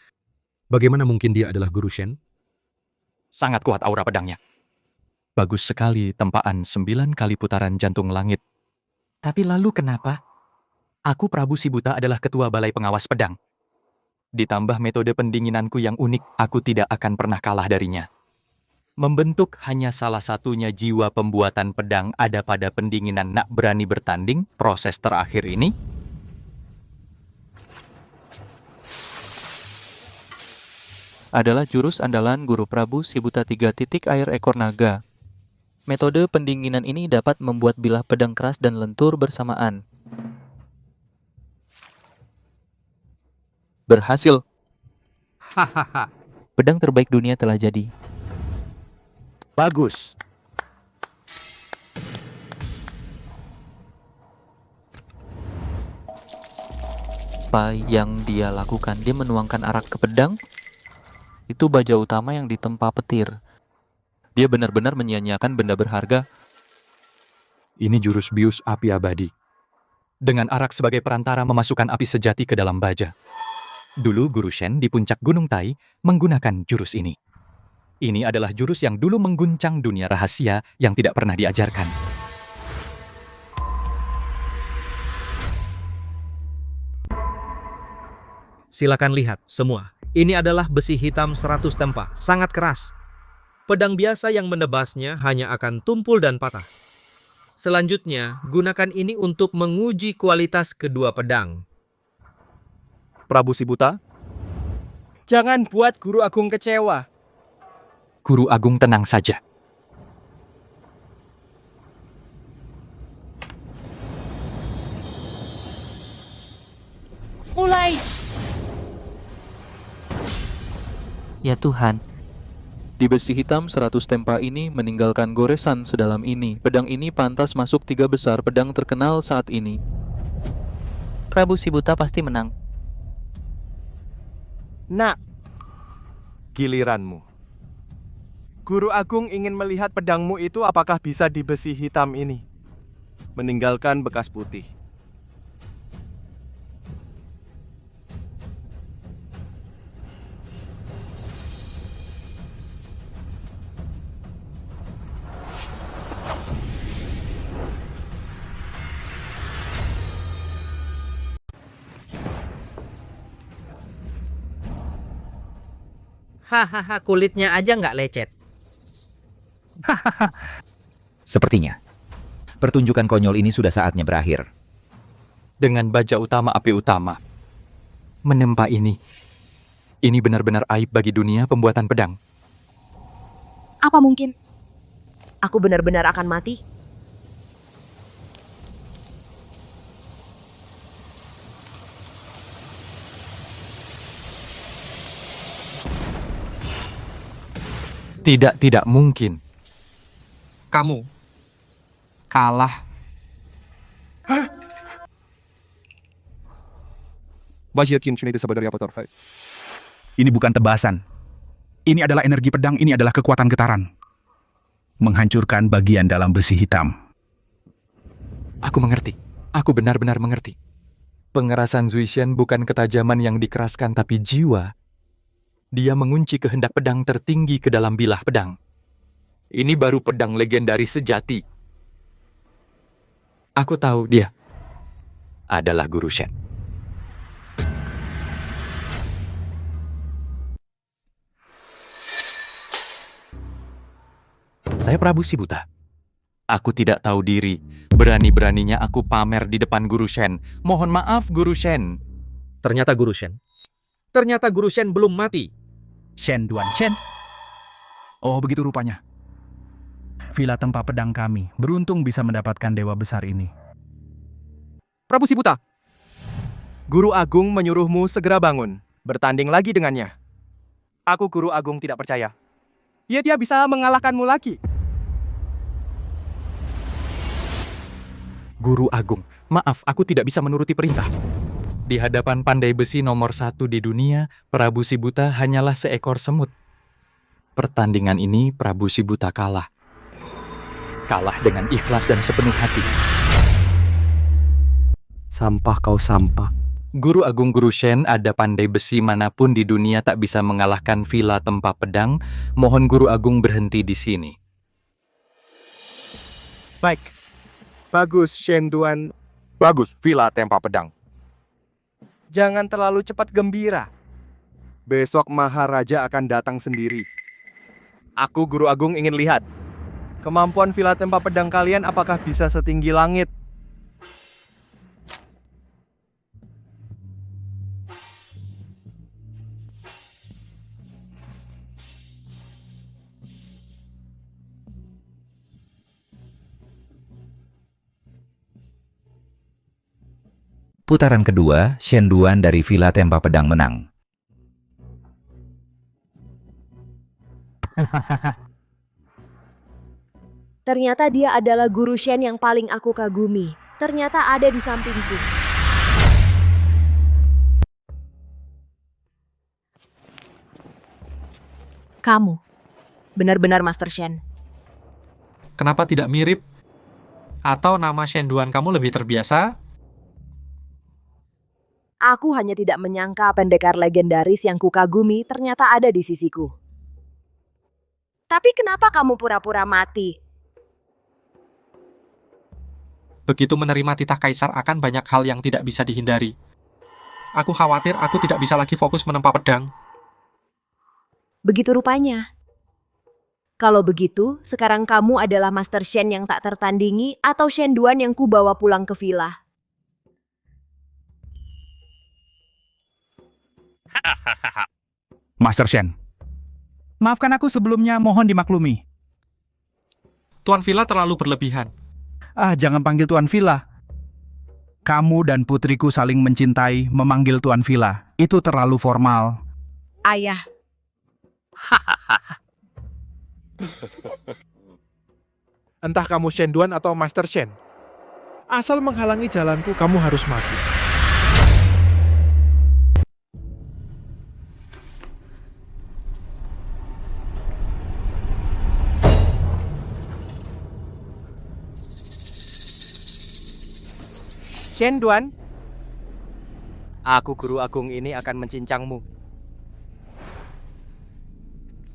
Bagaimana mungkin dia adalah Guru Shen? Sangat kuat aura pedangnya. Bagus sekali tempaan 9 kali putaran jantung langit. Tapi lalu kenapa? Aku Prabu Sibuta adalah ketua balai pengawas pedang. Ditambah metode pendinginanku yang unik, aku tidak akan pernah kalah darinya. Membentuk hanya salah satunya jiwa pembuatan pedang ada pada pendinginan nak berani bertanding, proses terakhir ini. Adalah jurus andalan Guru Prabu Sibuta 3 titik air ekor naga. Metode pendinginan ini dapat membuat bilah pedang keras dan lentur bersamaan. Berhasil. Hahaha. Pedang terbaik dunia telah jadi. Bagus. Apa yang dia lakukan? Dia menuangkan arak ke pedang. Itu baja utama yang ditempa petir. Dia benar-benar menyia-nyiakan benda berharga. Ini jurus bius api abadi. Dengan arak sebagai perantara memasukkan api sejati ke dalam baja. Dulu Guru Shen di puncak Gunung Tai menggunakan jurus ini. Ini adalah jurus yang dulu mengguncang dunia rahasia yang tidak pernah diajarkan. Silakan lihat semua. Ini adalah besi hitam 100 tempa, sangat keras. Pedang biasa yang menebasnya hanya akan tumpul dan patah. Selanjutnya, gunakan ini untuk menguji kualitas kedua pedang. Prabu Sibuta, Jangan buat Guru Agung kecewa. Guru Agung tenang saja. Mulai! Ya Tuhan. Di besi hitam 100 tempa ini meninggalkan goresan sedalam ini. Pedang ini pantas masuk 3 besar pedang terkenal saat ini. Prabu Sibuta pasti menang. Nak, giliranmu. Guru Agung ingin melihat pedangmu itu apakah bisa di besi hitam ini. Meninggalkan bekas putih. Hahaha, kulitnya aja nggak lecet. Sepertinya, pertunjukan konyol ini sudah saatnya berakhir. Dengan baja utama api utama. Menempa ini benar-benar aib bagi dunia pembuatan pedang. Apa mungkin aku benar-benar akan mati? Tidak mungkin. Kamu kalah. Ini bukan tebasan. Ini adalah energi pedang, ini adalah kekuatan getaran. Menghancurkan bagian dalam besi hitam. Aku mengerti. Aku benar-benar mengerti. Pengerasan Zuishan bukan ketajaman yang dikeraskan tapi jiwa. Dia mengunci kehendak pedang tertinggi ke dalam bilah pedang. Ini baru pedang legendaris sejati. Aku tahu dia adalah Guru Shen. Saya Prabu Sibuta. Aku tidak tahu diri. Berani-beraninya aku pamer di depan Guru Shen. Mohon maaf, Guru Shen. Ternyata Guru Shen belum mati. Shen Duan Shen. Oh, begitu rupanya. Villa tempa pedang kami beruntung bisa mendapatkan dewa besar ini. Prabu Sibuta, Guru Agung menyuruhmu segera bangun. Bertanding lagi dengannya. Aku Guru Agung tidak percaya. Ya, dia bisa mengalahkanmu lagi. Guru Agung, maaf aku tidak bisa menuruti perintah. Di hadapan pandai besi nomor 1 di dunia, Prabu Sibuta hanyalah seekor semut. Pertandingan ini Prabu Sibuta kalah. Kalah dengan ikhlas dan sepenuh hati. Sampah kau sampah. Guru Agung Guru Shen, ada pandai besi manapun di dunia tak bisa mengalahkan Villa tempa pedang. Mohon Guru Agung berhenti di sini. Baik. Bagus, Shen Duan. Bagus, Villa tempa pedang. Jangan terlalu cepat gembira. Besok Maharaja akan datang sendiri. Aku Guru Agung ingin lihat. Kemampuan Villa tempa pedang kalian apakah bisa setinggi langit? Putaran kedua, Shen Duan dari Villa tempa pedang menang. Ternyata dia adalah Guru Shen yang paling aku kagumi. Ternyata ada di sampingku. Kamu benar-benar Master Shen. Kenapa tidak mirip? Atau nama Shen Duan kamu lebih terbiasa? Aku hanya tidak menyangka pendekar legendaris yang kukagumi ternyata ada di sisiku. Tapi kenapa kamu pura-pura mati? Begitu menerima titah kaisar akan banyak hal yang tidak bisa dihindari. Aku khawatir aku tidak bisa lagi fokus menempa pedang. Begitu rupanya. Kalau begitu, sekarang kamu adalah Master Shen yang tak tertandingi atau Shen Duan yang kubawa pulang ke villa. Master Shen, maafkan aku sebelumnya, mohon dimaklumi. Tuan Villa terlalu berlebihan. Jangan panggil Tuan Villa. Kamu dan putriku saling mencintai, memanggil Tuan Villa. Itu terlalu formal. Ayah. Entah kamu Shen Duan atau Master Shen, asal menghalangi jalanku, kamu harus mati. Shen Duan, aku Guru Agung ini akan mencincangmu.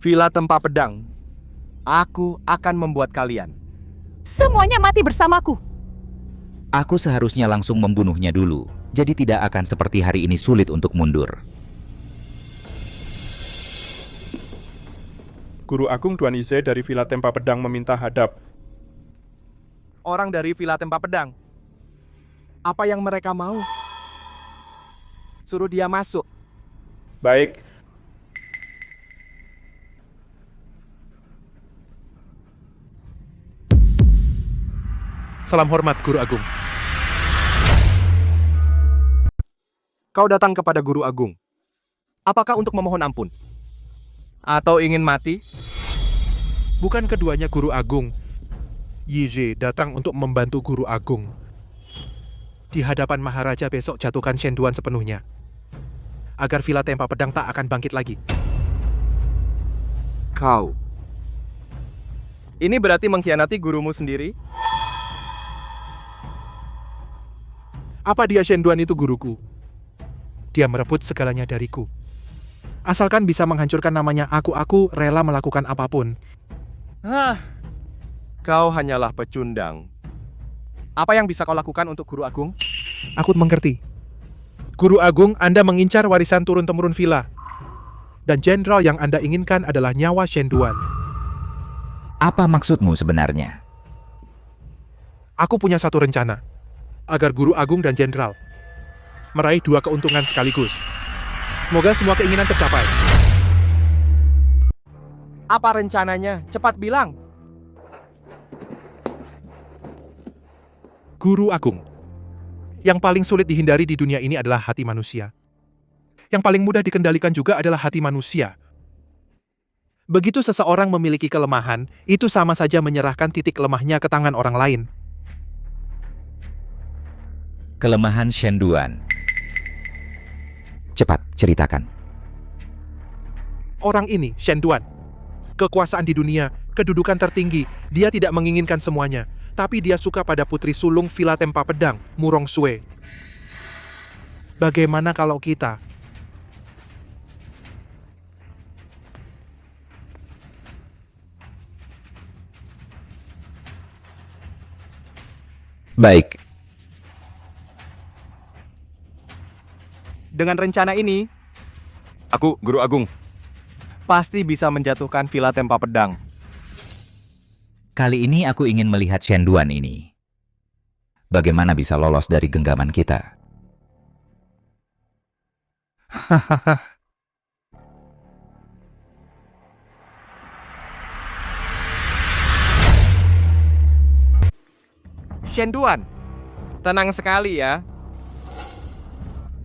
Villa Tempa Pedang, aku akan membuat kalian. Semuanya mati bersamaku. Aku seharusnya langsung membunuhnya dulu, jadi tidak akan seperti hari ini sulit untuk mundur. Guru Agung Duan Ise dari Villa Tempa Pedang meminta hadap. Orang dari Villa Tempa Pedang. Apa yang mereka mau? Suruh dia masuk. Baik. Salam hormat, Guru Agung. Kau datang kepada Guru Agung. Apakah untuk memohon ampun? Atau ingin mati? Bukan keduanya Guru Agung. Yizhe datang untuk membantu Guru Agung. Di hadapan Maharaja besok jatuhkan Shen Duan sepenuhnya. Agar Villa Tempa Pedang tak akan bangkit lagi. Kau. Ini berarti mengkhianati gurumu sendiri? Apa dia Shen Duan itu guruku? Dia merebut segalanya dariku. Asalkan bisa menghancurkan namanya, aku rela melakukan apapun. Kau hanyalah pecundang. Apa yang bisa kau lakukan untuk Guru Agung? Aku mengerti. Guru Agung, Anda mengincar warisan turun-temurun villa. Dan jenderal yang Anda inginkan adalah nyawa Shen Duan. Apa maksudmu sebenarnya? Aku punya satu rencana. Agar Guru Agung dan jenderal meraih dua keuntungan sekaligus. Semoga semua keinginan tercapai. Apa rencananya? Cepat bilang. Guru Agung, yang paling sulit dihindari di dunia ini adalah hati manusia. Yang paling mudah dikendalikan juga adalah hati manusia. Begitu seseorang memiliki kelemahan, itu sama saja menyerahkan titik lemahnya ke tangan orang lain. Kelemahan Shen Duan. Cepat, ceritakan. Orang ini, Shen Duan, kekuasaan di dunia, kedudukan tertinggi, dia tidak menginginkan semuanya. Tapi dia suka pada putri sulung Villa Tempa Pedang, Murong Sue. Bagaimana kalau kita? Baik. Dengan rencana ini, aku, Guru Agung, pasti bisa menjatuhkan Villa Tempa Pedang. Kali ini aku ingin melihat Shen Duan ini. Bagaimana bisa lolos dari genggaman kita? Shen Duan, tenang sekali ya.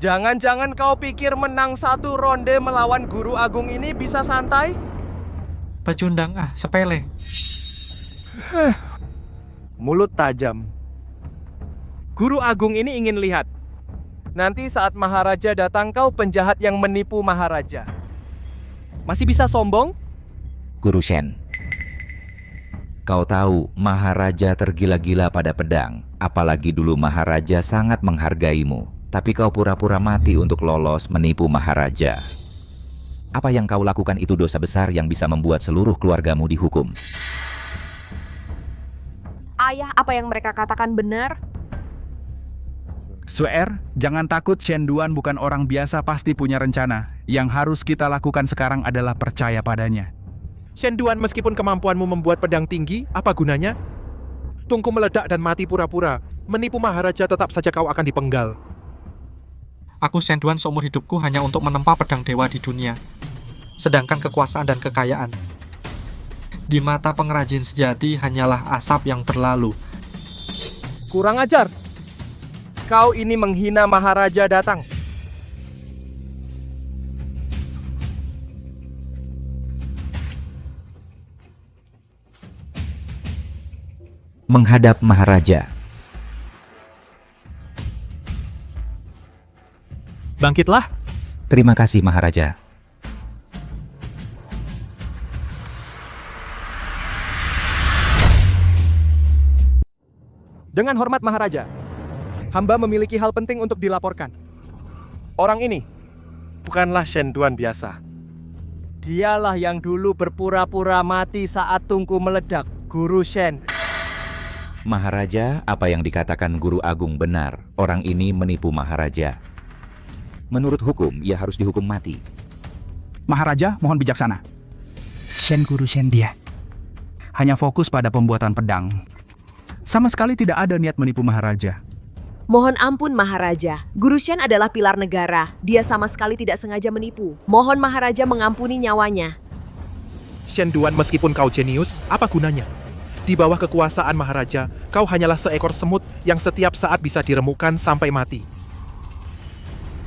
Jangan-jangan kau pikir menang satu ronde melawan Guru Agung ini bisa santai? Pecundang, sepele. Mulut tajam. Guru Agung ini ingin lihat. Nanti saat Maharaja datang, kau penjahat yang menipu Maharaja. Masih bisa sombong? Guru Shen, kau tahu Maharaja tergila-gila pada pedang. Apalagi dulu Maharaja sangat menghargaimu. Tapi kau pura-pura mati untuk lolos menipu Maharaja. Apa yang kau lakukan itu dosa besar yang bisa membuat seluruh keluargamu dihukum. Ayah, apa yang mereka katakan benar? Suer, jangan takut, Shen Duan bukan orang biasa, pasti punya rencana. Yang harus kita lakukan sekarang adalah percaya padanya. Shen Duan, meskipun kemampuanmu membuat pedang tinggi, apa gunanya? Tungku meledak dan mati pura-pura. Menipu Maharaja, tetap saja kau akan dipenggal. Aku Shen Duan seumur hidupku hanya untuk menempa pedang dewa di dunia. Sedangkan kekuasaan dan kekayaan di mata pengrajin sejati hanyalah asap yang berlalu. Kurang ajar. Kau ini menghina Maharaja datang. Menghadap Maharaja. Bangkitlah. Terima kasih, Maharaja. Dengan hormat Maharaja, hamba memiliki hal penting untuk dilaporkan. Orang ini bukanlah Shen Duan biasa. Dialah yang dulu berpura-pura mati saat tungku meledak, Guru Shen. Maharaja, apa yang dikatakan Guru Agung benar. Orang ini menipu Maharaja. Menurut hukum, ia harus dihukum mati. Maharaja, mohon bijaksana. Shen Guru Shen dia. Hanya fokus pada pembuatan pedang. Sama sekali tidak ada niat menipu Maharaja. Mohon ampun Maharaja, Guru Shen adalah pilar negara. Dia sama sekali tidak sengaja menipu. Mohon Maharaja mengampuni nyawanya. Shen Duan, meskipun kau jenius, apa gunanya? Di bawah kekuasaan Maharaja, kau hanyalah seekor semut yang setiap saat bisa diremukkan sampai mati.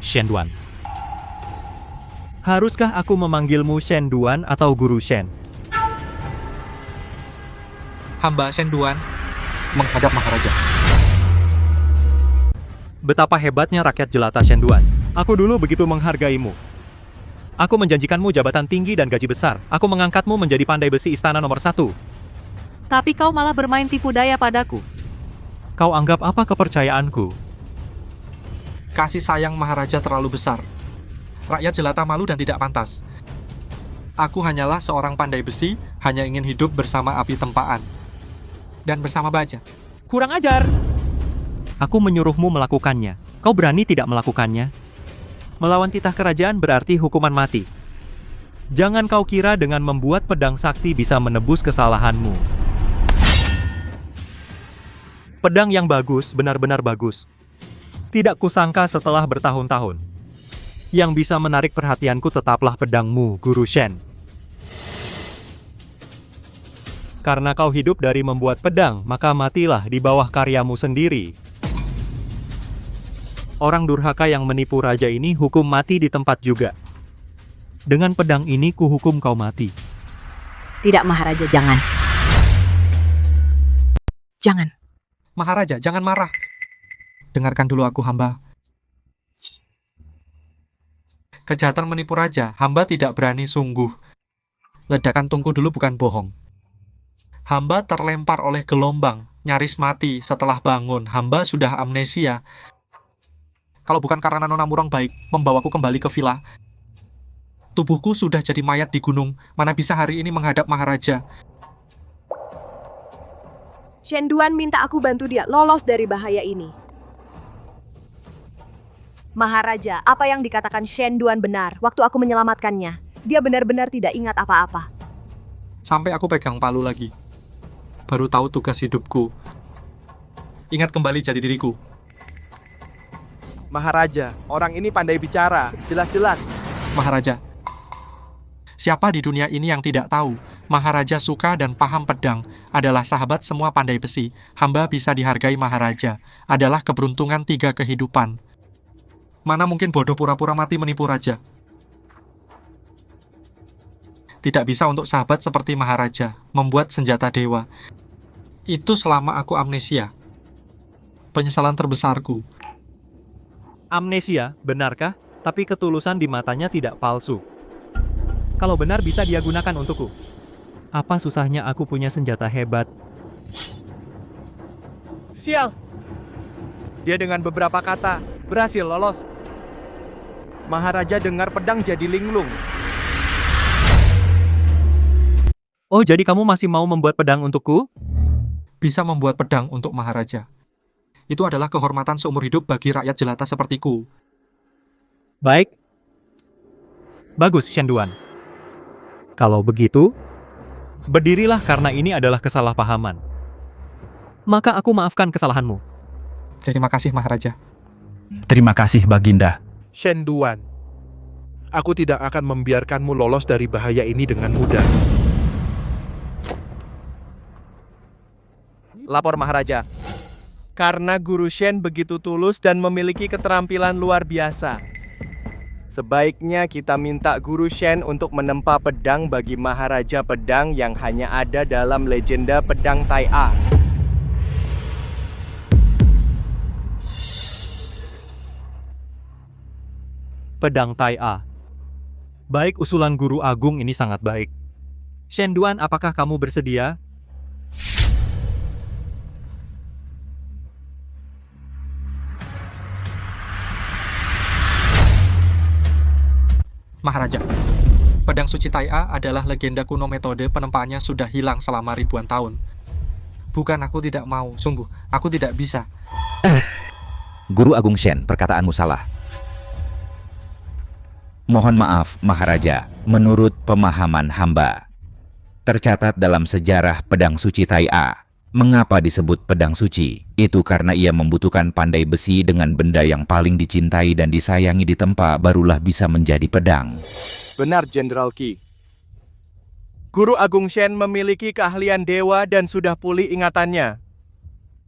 Shen Duan. Haruskah aku memanggilmu Shen Duan atau Guru Shen? Hamba Shen Duan menghadap Maharaja. Betapa hebatnya rakyat jelata Shen Duan. Aku dulu begitu menghargaimu. Aku menjanjikanmu jabatan tinggi dan gaji besar. Aku mengangkatmu menjadi pandai besi istana nomor 1. Tapi kau malah bermain tipu daya padaku. Kau anggap apa kepercayaanku? Kasih sayang Maharaja terlalu besar. Rakyat jelata malu dan tidak pantas. Aku hanyalah seorang pandai besi, hanya ingin hidup bersama api tempaan. Dan bersama baja. Kurang ajar! Aku menyuruhmu melakukannya. Kau berani tidak melakukannya? Melawan titah kerajaan berarti hukuman mati. Jangan kau kira dengan membuat pedang sakti bisa menebus kesalahanmu. Pedang yang bagus, benar-benar bagus. Tidak kusangka setelah bertahun-tahun. Yang bisa menarik perhatianku tetaplah pedangmu, Guru Shen. Karena kau hidup dari membuat pedang, maka matilah di bawah karyamu sendiri. Orang durhaka yang menipu raja ini hukum mati di tempat juga. Dengan pedang ini kuhukum kau mati. Tidak Maharaja, jangan. Jangan. Maharaja, jangan marah. Dengarkan dulu aku, hamba. Kejahatan menipu raja, hamba tidak berani sungguh. Ledakan tungku dulu bukan bohong. Hamba terlempar oleh gelombang, nyaris mati setelah bangun. Hamba sudah amnesia. Kalau bukan karena Nona Murong baik, membawaku kembali ke villa. Tubuhku sudah jadi mayat di gunung, mana bisa hari ini menghadap Maharaja. Shen Duan minta aku bantu dia lolos dari bahaya ini. Maharaja, apa yang dikatakan Shen Duan benar waktu aku menyelamatkannya. Dia benar-benar tidak ingat apa-apa. Sampai aku pegang palu lagi. Baru tahu tugas hidupku. Ingat kembali jati diriku. Maharaja, orang ini pandai bicara, jelas-jelas. Maharaja, siapa di dunia ini yang tidak tahu Maharaja suka dan paham pedang, adalah sahabat semua pandai besi. Hamba bisa dihargai Maharaja, adalah keberuntungan 3 kehidupan. Mana mungkin bodoh pura-pura mati menipu raja? Tidak bisa untuk sahabat seperti Maharaja membuat senjata dewa. Itu selama aku amnesia. Penyesalan terbesarku. Amnesia, benarkah? Tapi ketulusan di matanya tidak palsu. Kalau benar bisa dia gunakan untukku. Apa susahnya aku punya senjata hebat? Sial! Dia dengan beberapa kata berhasil lolos. Maharaja dengar pedang jadi linglung. Oh, jadi kamu masih mau membuat pedang untukku? Bisa membuat pedang untuk Maharaja. Itu adalah kehormatan seumur hidup bagi rakyat jelata sepertiku. Baik. Bagus, Shen Duan. Kalau begitu, berdirilah karena ini adalah kesalahpahaman. Maka aku maafkan kesalahanmu. Terima kasih, Maharaja. Terima kasih, Baginda. Shen Duan, aku tidak akan membiarkanmu lolos dari bahaya ini dengan mudah. Lapor Maharaja. Karena Guru Shen begitu tulus dan memiliki keterampilan luar biasa, sebaiknya kita minta Guru Shen untuk menempa pedang bagi Maharaja Pedang yang hanya ada dalam legenda pedang Tai A. Pedang Tai A. Baik, usulan Guru Agung ini sangat baik. Shen Duan, apakah kamu bersedia? Maharaja, pedang suci Tai A adalah legenda kuno, metode penempaannya sudah hilang selama ribuan tahun. Bukan aku tidak mau, sungguh, aku tidak bisa. Guru Agung Shen, perkataanmu salah. Mohon maaf, Maharaja, menurut pemahaman hamba. Tercatat dalam sejarah pedang suci Tai A. Mengapa disebut pedang suci? Itu karena ia membutuhkan pandai besi dengan benda yang paling dicintai dan disayangi ditempa barulah bisa menjadi pedang. Benar, Jenderal Qi. Guru Agung Shen memiliki keahlian dewa dan sudah pulih ingatannya.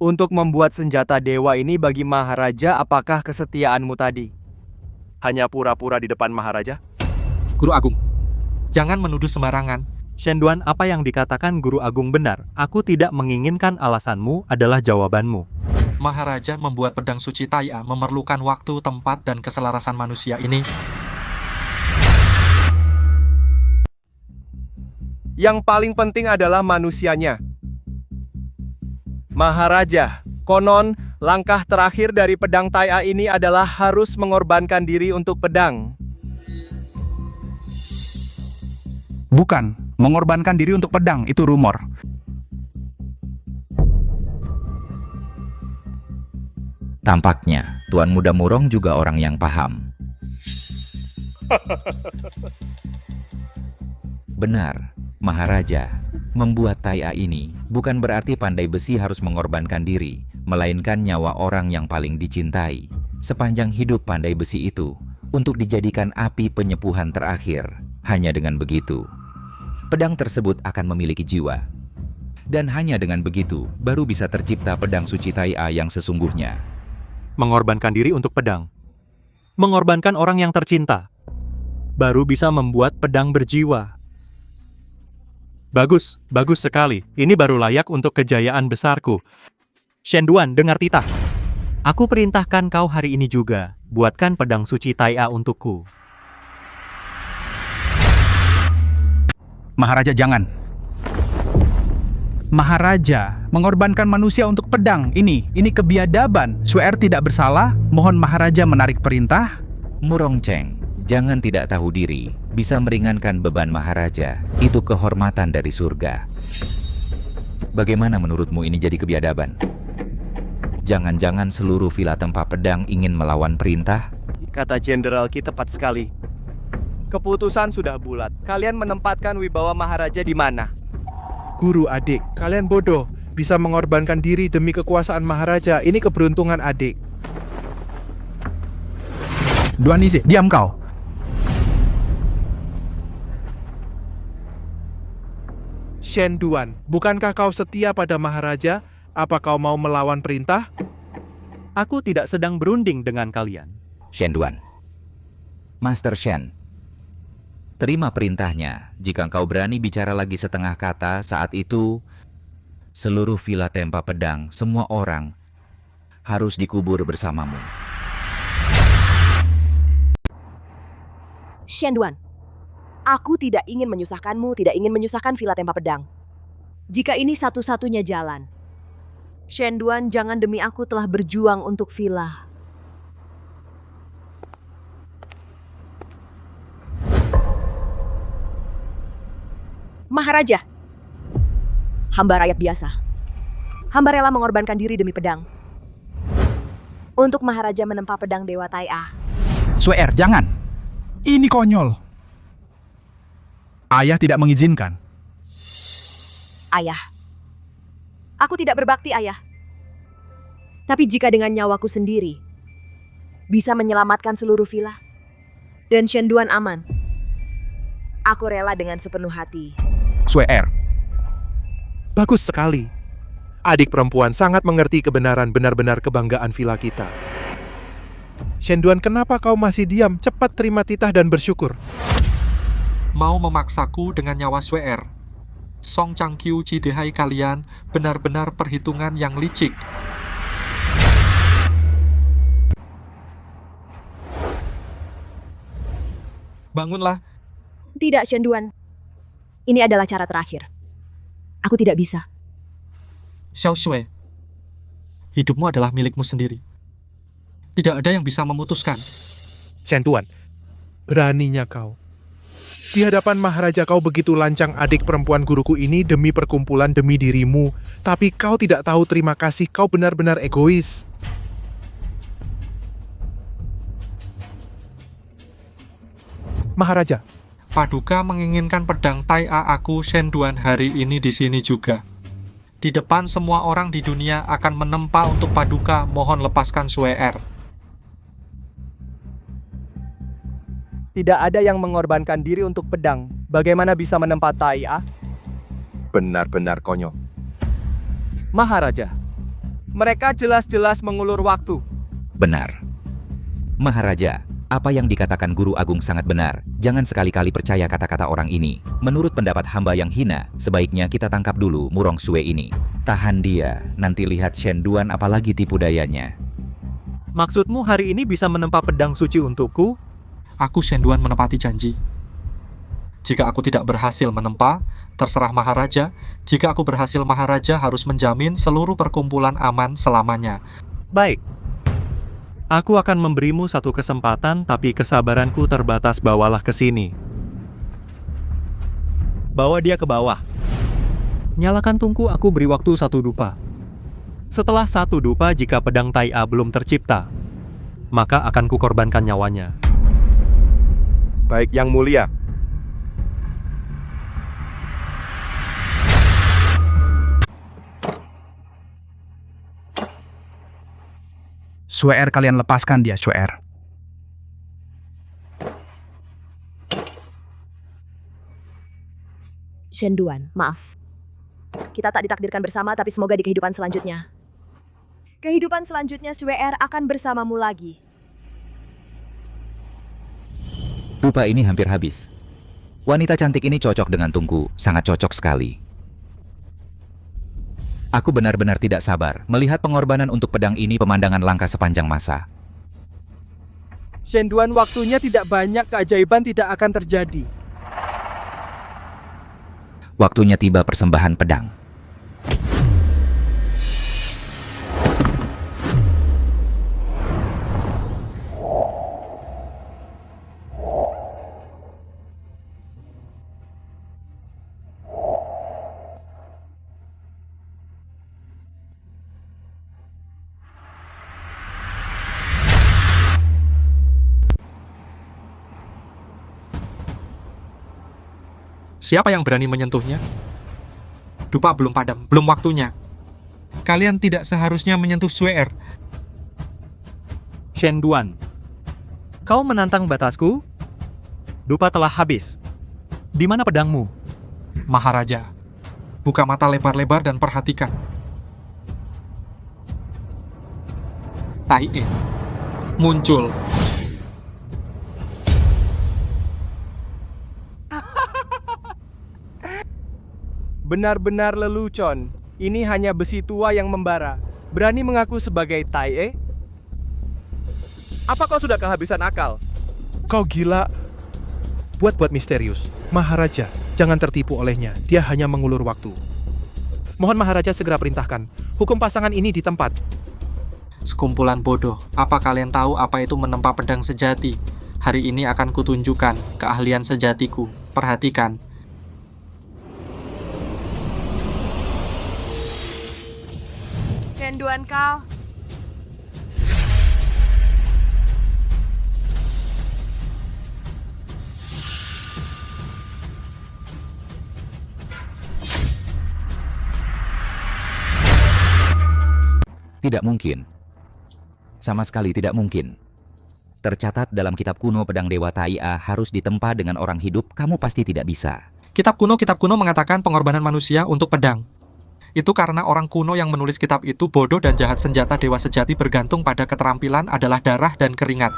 Untuk membuat senjata dewa ini bagi Maharaja, apakah kesetiaanmu tadi? Hanya pura-pura di depan Maharaja? Guru Agung, jangan menuduh sembarangan. Shen Duan, apa yang dikatakan Guru Agung benar. Aku tidak menginginkan alasanmu adalah jawabanmu. Maharaja membuat pedang suci Tai A memerlukan waktu, tempat, dan keselarasan manusia ini. Yang paling penting adalah manusianya. Maharaja, konon langkah terakhir dari pedang Tai A ini adalah harus mengorbankan diri untuk pedang. Bukan, mengorbankan diri untuk pedang, itu rumor. Tampaknya, Tuan Muda Murong juga orang yang paham. Benar, Maharaja, membuat Tai A ini bukan berarti pandai besi harus mengorbankan diri, melainkan nyawa orang yang paling dicintai. Sepanjang hidup pandai besi itu, untuk dijadikan api penyepuhan terakhir. Hanya dengan begitu, pedang tersebut akan memiliki jiwa. Dan hanya dengan begitu, baru bisa tercipta pedang suci Tai A yang sesungguhnya. Mengorbankan diri untuk pedang. Mengorbankan orang yang tercinta. Baru bisa membuat pedang berjiwa. Bagus, bagus sekali. Ini baru layak untuk kejayaan besarku. Shen Duan, dengar titah. Aku perintahkan kau hari ini juga, buatkan pedang suci Tai A untukku. Maharaja, jangan. Maharaja, mengorbankan manusia untuk pedang. Ini kebiadaban. Suer tidak bersalah. Mohon Maharaja menarik perintah. Murong Cheng, jangan tidak tahu diri. Bisa meringankan beban Maharaja. Itu kehormatan dari surga. Bagaimana menurutmu ini jadi kebiadaban? Jangan-jangan seluruh villa tempa pedang ingin melawan perintah? Kata Jenderal Qi tepat sekali. Keputusan sudah bulat. Kalian menempatkan wibawa Maharaja di mana? Guru adik, kalian bodoh. Bisa mengorbankan diri demi kekuasaan Maharaja. Ini keberuntungan adik. Duan Nizi, diam kau. Shen Duan, bukankah kau setia pada Maharaja? Apa kau mau melawan perintah? Aku tidak sedang berunding dengan kalian. Shen Duan. Master Shen. Terima perintahnya. Jika engkau berani bicara lagi setengah kata saat itu, seluruh villa tempa pedang, semua orang harus dikubur bersamamu. Shen Duan, aku tidak ingin menyusahkanmu, tidak ingin menyusahkan villa tempa pedang. Jika ini satu-satunya jalan, Shen Duan, jangan, demi aku telah berjuang untuk villa. Maharaja, hamba rakyat biasa. Hamba rela mengorbankan diri demi pedang. Untuk Maharaja menempa pedang Dewa Tai-A. Sweer, jangan. Ini konyol. Ayah tidak mengizinkan. Ayah. Aku tidak berbakti, Ayah. Tapi jika dengan nyawaku sendiri bisa menyelamatkan seluruh villa dan Shenduan aman, aku rela dengan sepenuh hati. Sweer. Bagus sekali. Adik perempuan sangat mengerti kebenaran, benar-benar kebanggaan villa kita. Shenduan, kenapa kau masih diam? Cepat terima titah dan bersyukur. Mau memaksaku dengan nyawa Sweer. Song Changqiu Jidehai kalian benar-benar perhitungan yang licik. Bangunlah. Tidak, Shenduan. Ini adalah cara terakhir. Aku tidak bisa. Xiao Shui, hidupmu adalah milikmu sendiri. Tidak ada yang bisa memutuskan. Shenduan, beraninya kau. Di hadapan Maharaja kau begitu lancang, adik perempuan guruku ini demi perkumpulan, demi dirimu. Tapi kau tidak tahu terima kasih, kau benar-benar egois. Maharaja. Paduka menginginkan pedang Tai-A aku Shenduan hari ini di sini juga. Di depan semua orang di dunia akan menempa untuk Paduka, mohon lepaskan Sweer. Tidak ada yang mengorbankan diri untuk pedang. Bagaimana bisa menempa Tai-A? Benar-benar konyol. Maharaja, mereka jelas-jelas mengulur waktu. Benar. Maharaja, apa yang dikatakan Guru Agung sangat benar. Jangan sekali-kali percaya kata-kata orang ini. Menurut pendapat hamba yang hina, sebaiknya kita tangkap dulu Murong Sue ini. Tahan dia, nanti lihat Shenduan apalagi tipu dayanya. Maksudmu hari ini bisa menempa pedang suci untukku? Aku Shenduan menepati janji. Jika aku tidak berhasil menempa, terserah Maharaja. Jika aku berhasil, Maharaja harus menjamin seluruh perkumpulan aman selamanya. Baik. Aku akan memberimu satu kesempatan, tapi kesabaranku terbatas. Bawalah ke sini. Bawa dia ke bawah. Nyalakan tungku, aku beri waktu 1 dupa. Setelah 1 dupa, jika pedang Tai-A belum tercipta, maka akan kukorbankan nyawanya. Baik, Yang Mulia. Sweer, kalian lepaskan dia, Sweer. Shenduan, maaf. Kita tak ditakdirkan bersama, tapi semoga di kehidupan selanjutnya. Kehidupan selanjutnya Sweer akan bersamamu lagi. Dupa ini hampir habis. Wanita cantik ini cocok dengan Tungku, sangat cocok sekali. Aku benar-benar tidak sabar melihat pengorbanan untuk pedang ini, pemandangan langka sepanjang masa. Shenduan, waktunya tidak banyak, keajaiban tidak akan terjadi. Waktunya tiba persembahan pedang. Siapa yang berani menyentuhnya? Dupa belum padam, belum waktunya. Kalian tidak seharusnya menyentuh Sweer. Shenduan, kau menantang batasku? Dupa telah habis. Di mana pedangmu? Maharaja, buka mata lebar-lebar dan perhatikan. Tai-E muncul. Benar-benar lelucon. Ini hanya besi tua yang membara. Berani mengaku sebagai Tai-E? Apa kau sudah kehabisan akal? Kau gila. Buat misterius. Maharaja, jangan tertipu olehnya. Dia hanya mengulur waktu. Mohon Maharaja segera perintahkan. Hukum pasangan ini di tempat. Sekumpulan bodoh. Apa kalian tahu apa itu menempa pedang sejati? Hari ini akan kutunjukkan keahlian sejatiku. Perhatikan. Shenduan kau. Tidak mungkin. Sama sekali tidak mungkin. Tercatat dalam kitab kuno pedang Dewa Taia harus ditempa dengan orang hidup, kamu pasti tidak bisa. Kitab kuno mengatakan pengorbanan manusia untuk pedang. Itu karena orang kuno yang menulis kitab itu bodoh dan jahat. Senjata dewa sejati bergantung pada keterampilan adalah darah dan keringat,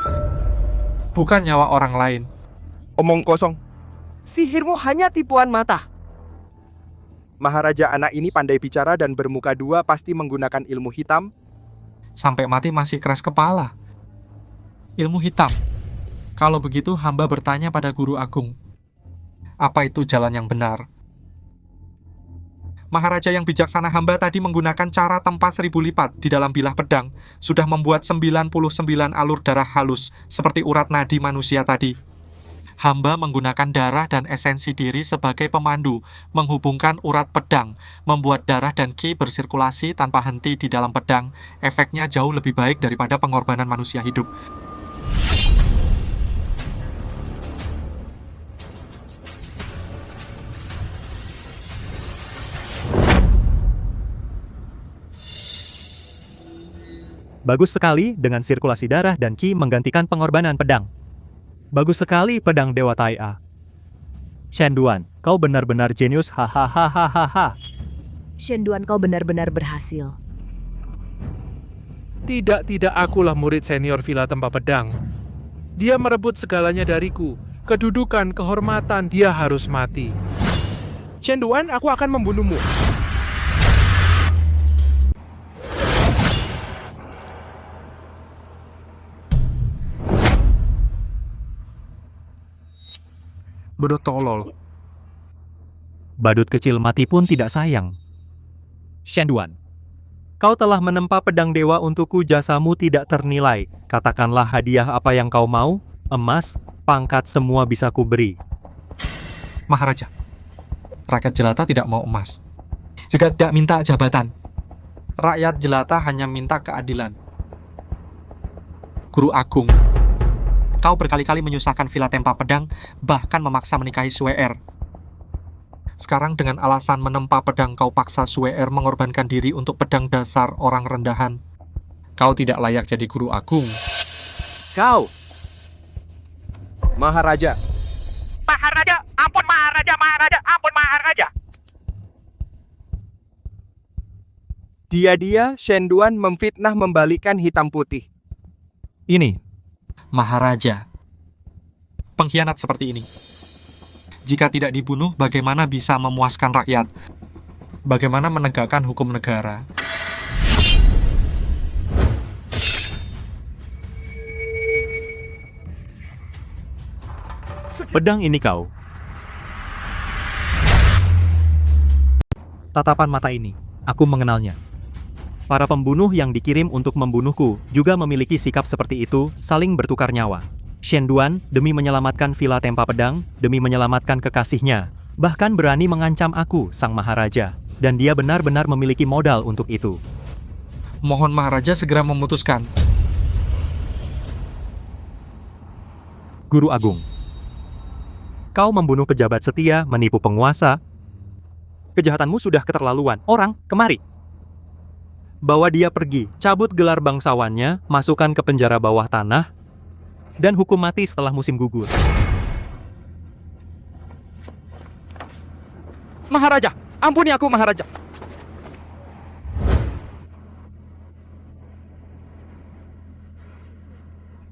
bukan nyawa orang lain. Omong kosong. Sihirmu hanya tipuan mata. Maharaja anak ini pandai bicara dan bermuka dua, pasti menggunakan ilmu hitam. Sampai mati masih keras kepala. Ilmu hitam. Kalau begitu hamba bertanya pada Guru Agung, apa itu jalan yang benar? Maharaja yang bijaksana, hamba tadi menggunakan cara tempa 1000 lipat di dalam bilah pedang, sudah membuat 99 alur darah halus, seperti urat nadi manusia tadi. Hamba menggunakan darah dan esensi diri sebagai pemandu, menghubungkan urat pedang, membuat darah dan ki bersirkulasi tanpa henti di dalam pedang. Efeknya jauh lebih baik daripada pengorbanan manusia hidup. Bagus sekali dengan sirkulasi darah dan ki menggantikan pengorbanan pedang. Bagus sekali pedang Dewa Taia. Shen Duan, kau benar-benar jenius, hahaha. Shen Duan, kau benar-benar berhasil. Tidak, akulah murid senior Villa Tempa Pedang. Dia merebut segalanya dariku. Kedudukan, kehormatan, dia harus mati. Shen Duan, aku akan membunuhmu. Bodoh tolol. Badut kecil mati pun tidak sayang. Shen Duan, kau telah menempa pedang dewa untukku, jasamu tidak ternilai. Katakanlah hadiah apa yang kau mau, emas, pangkat, semua bisa kuberi. Maharaja, rakyat jelata tidak mau emas, juga tidak minta jabatan. Rakyat jelata hanya minta keadilan. Guru Agung, kau berkali-kali menyusahkan Villa Tempa Pedang, bahkan memaksa menikahi Sue'er. Sekarang dengan alasan menempa pedang kau paksa Sue'er mengorbankan diri untuk pedang dasar orang rendahan. Kau tidak layak jadi Guru Agung. Kau, Maharaja. Maharaja, ampun Maharaja, ampun Maharaja. dia Shen Duan memfitnah membalikkan hitam putih. Ini, Maharaja, pengkhianat seperti ini, jika tidak dibunuh, bagaimana bisa memuaskan rakyat? Bagaimana menegakkan hukum negara? pedang ini kau. Tatapan mata ini, aku mengenalnya. Para pembunuh yang dikirim untuk membunuhku juga memiliki sikap seperti itu, saling bertukar nyawa. Shen Duan demi menyelamatkan Villa Tempa Pedang, demi menyelamatkan kekasihnya, bahkan berani mengancam aku, Sang Maharaja, dan dia benar-benar memiliki modal untuk itu. Mohon Maharaja segera memutuskan. Guru Agung, kau membunuh pejabat setia, menipu penguasa. Kejahatanmu sudah keterlaluan. Orang, kemari. Bawa dia pergi, cabut gelar bangsawannya, masukkan ke penjara bawah tanah, dan hukum mati setelah musim gugur. Maharaja, ampuni aku Maharaja.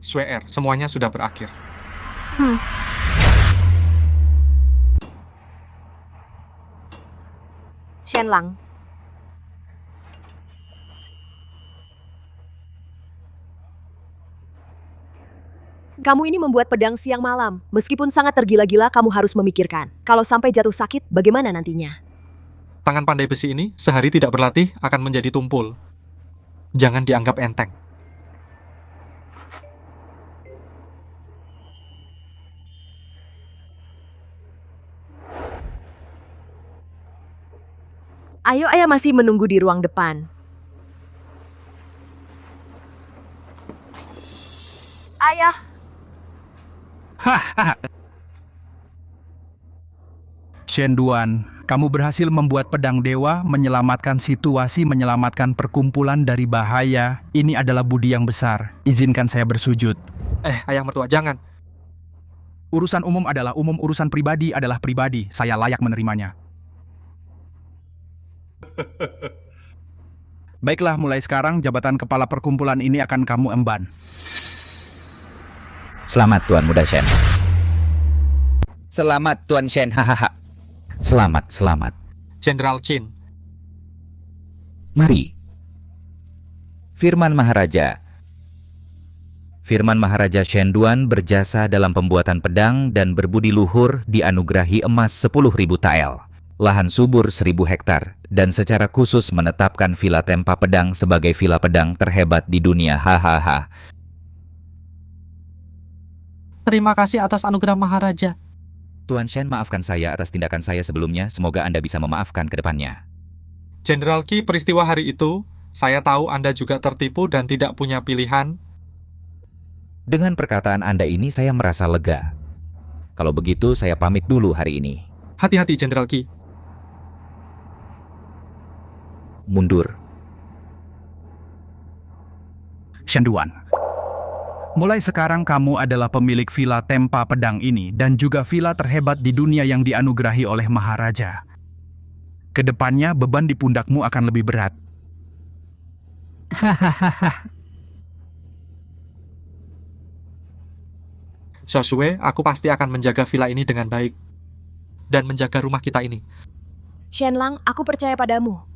Sue'er, semuanya sudah berakhir. Shen Lang, kamu ini membuat pedang siang malam. Meskipun sangat tergila-gila, kamu harus memikirkan. Kalau sampai jatuh sakit, bagaimana nantinya? Tangan pandai besi ini, sehari tidak berlatih, akan menjadi tumpul. Jangan dianggap enteng. Ayo, ayah masih menunggu di ruang depan. Ayah. Shen Duan, Kamu berhasil membuat pedang dewa, menyelamatkan situasi, menyelamatkan perkumpulan dari bahaya. Ini adalah budi yang besar. Izinkan saya bersujud. Ayah mertua, jangan. Urusan umum adalah umum, urusan pribadi adalah pribadi. Saya layak menerimanya. Baiklah, mulai sekarang jabatan kepala perkumpulan ini akan kamu emban. Selamat Tuan Muda Shen. Selamat Tuan Shen, hahaha. Selamat. Jenderal Qin. Mari. Firman Maharaja. Firman Maharaja Shen Duan berjasa dalam pembuatan pedang dan berbudi luhur dianugerahi emas 10.000 tael, lahan subur 1.000 hektar, dan secara khusus menetapkan Villa Tempa Pedang sebagai villa pedang terhebat di dunia. Hahaha. Terima kasih atas anugerah Maharaja. Tuan Shen, maafkan saya atas tindakan saya sebelumnya. Semoga Anda bisa memaafkan ke depannya. Jenderal Qi, peristiwa hari itu, saya tahu Anda juga tertipu dan tidak punya pilihan. Dengan perkataan Anda ini, saya merasa lega. Kalau begitu, saya pamit dulu hari ini. Hati-hati, Jenderal Qi. Mundur. Shen Duan. Mulai sekarang kamu adalah pemilik Villa Tempa Pedang ini dan juga villa terhebat di dunia yang dianugerahi oleh Maharaja. Kedepannya beban di pundakmu akan lebih berat. Joshua, aku pasti akan menjaga villa ini dengan baik. Dan menjaga rumah kita ini. Shenlang, aku percaya padamu.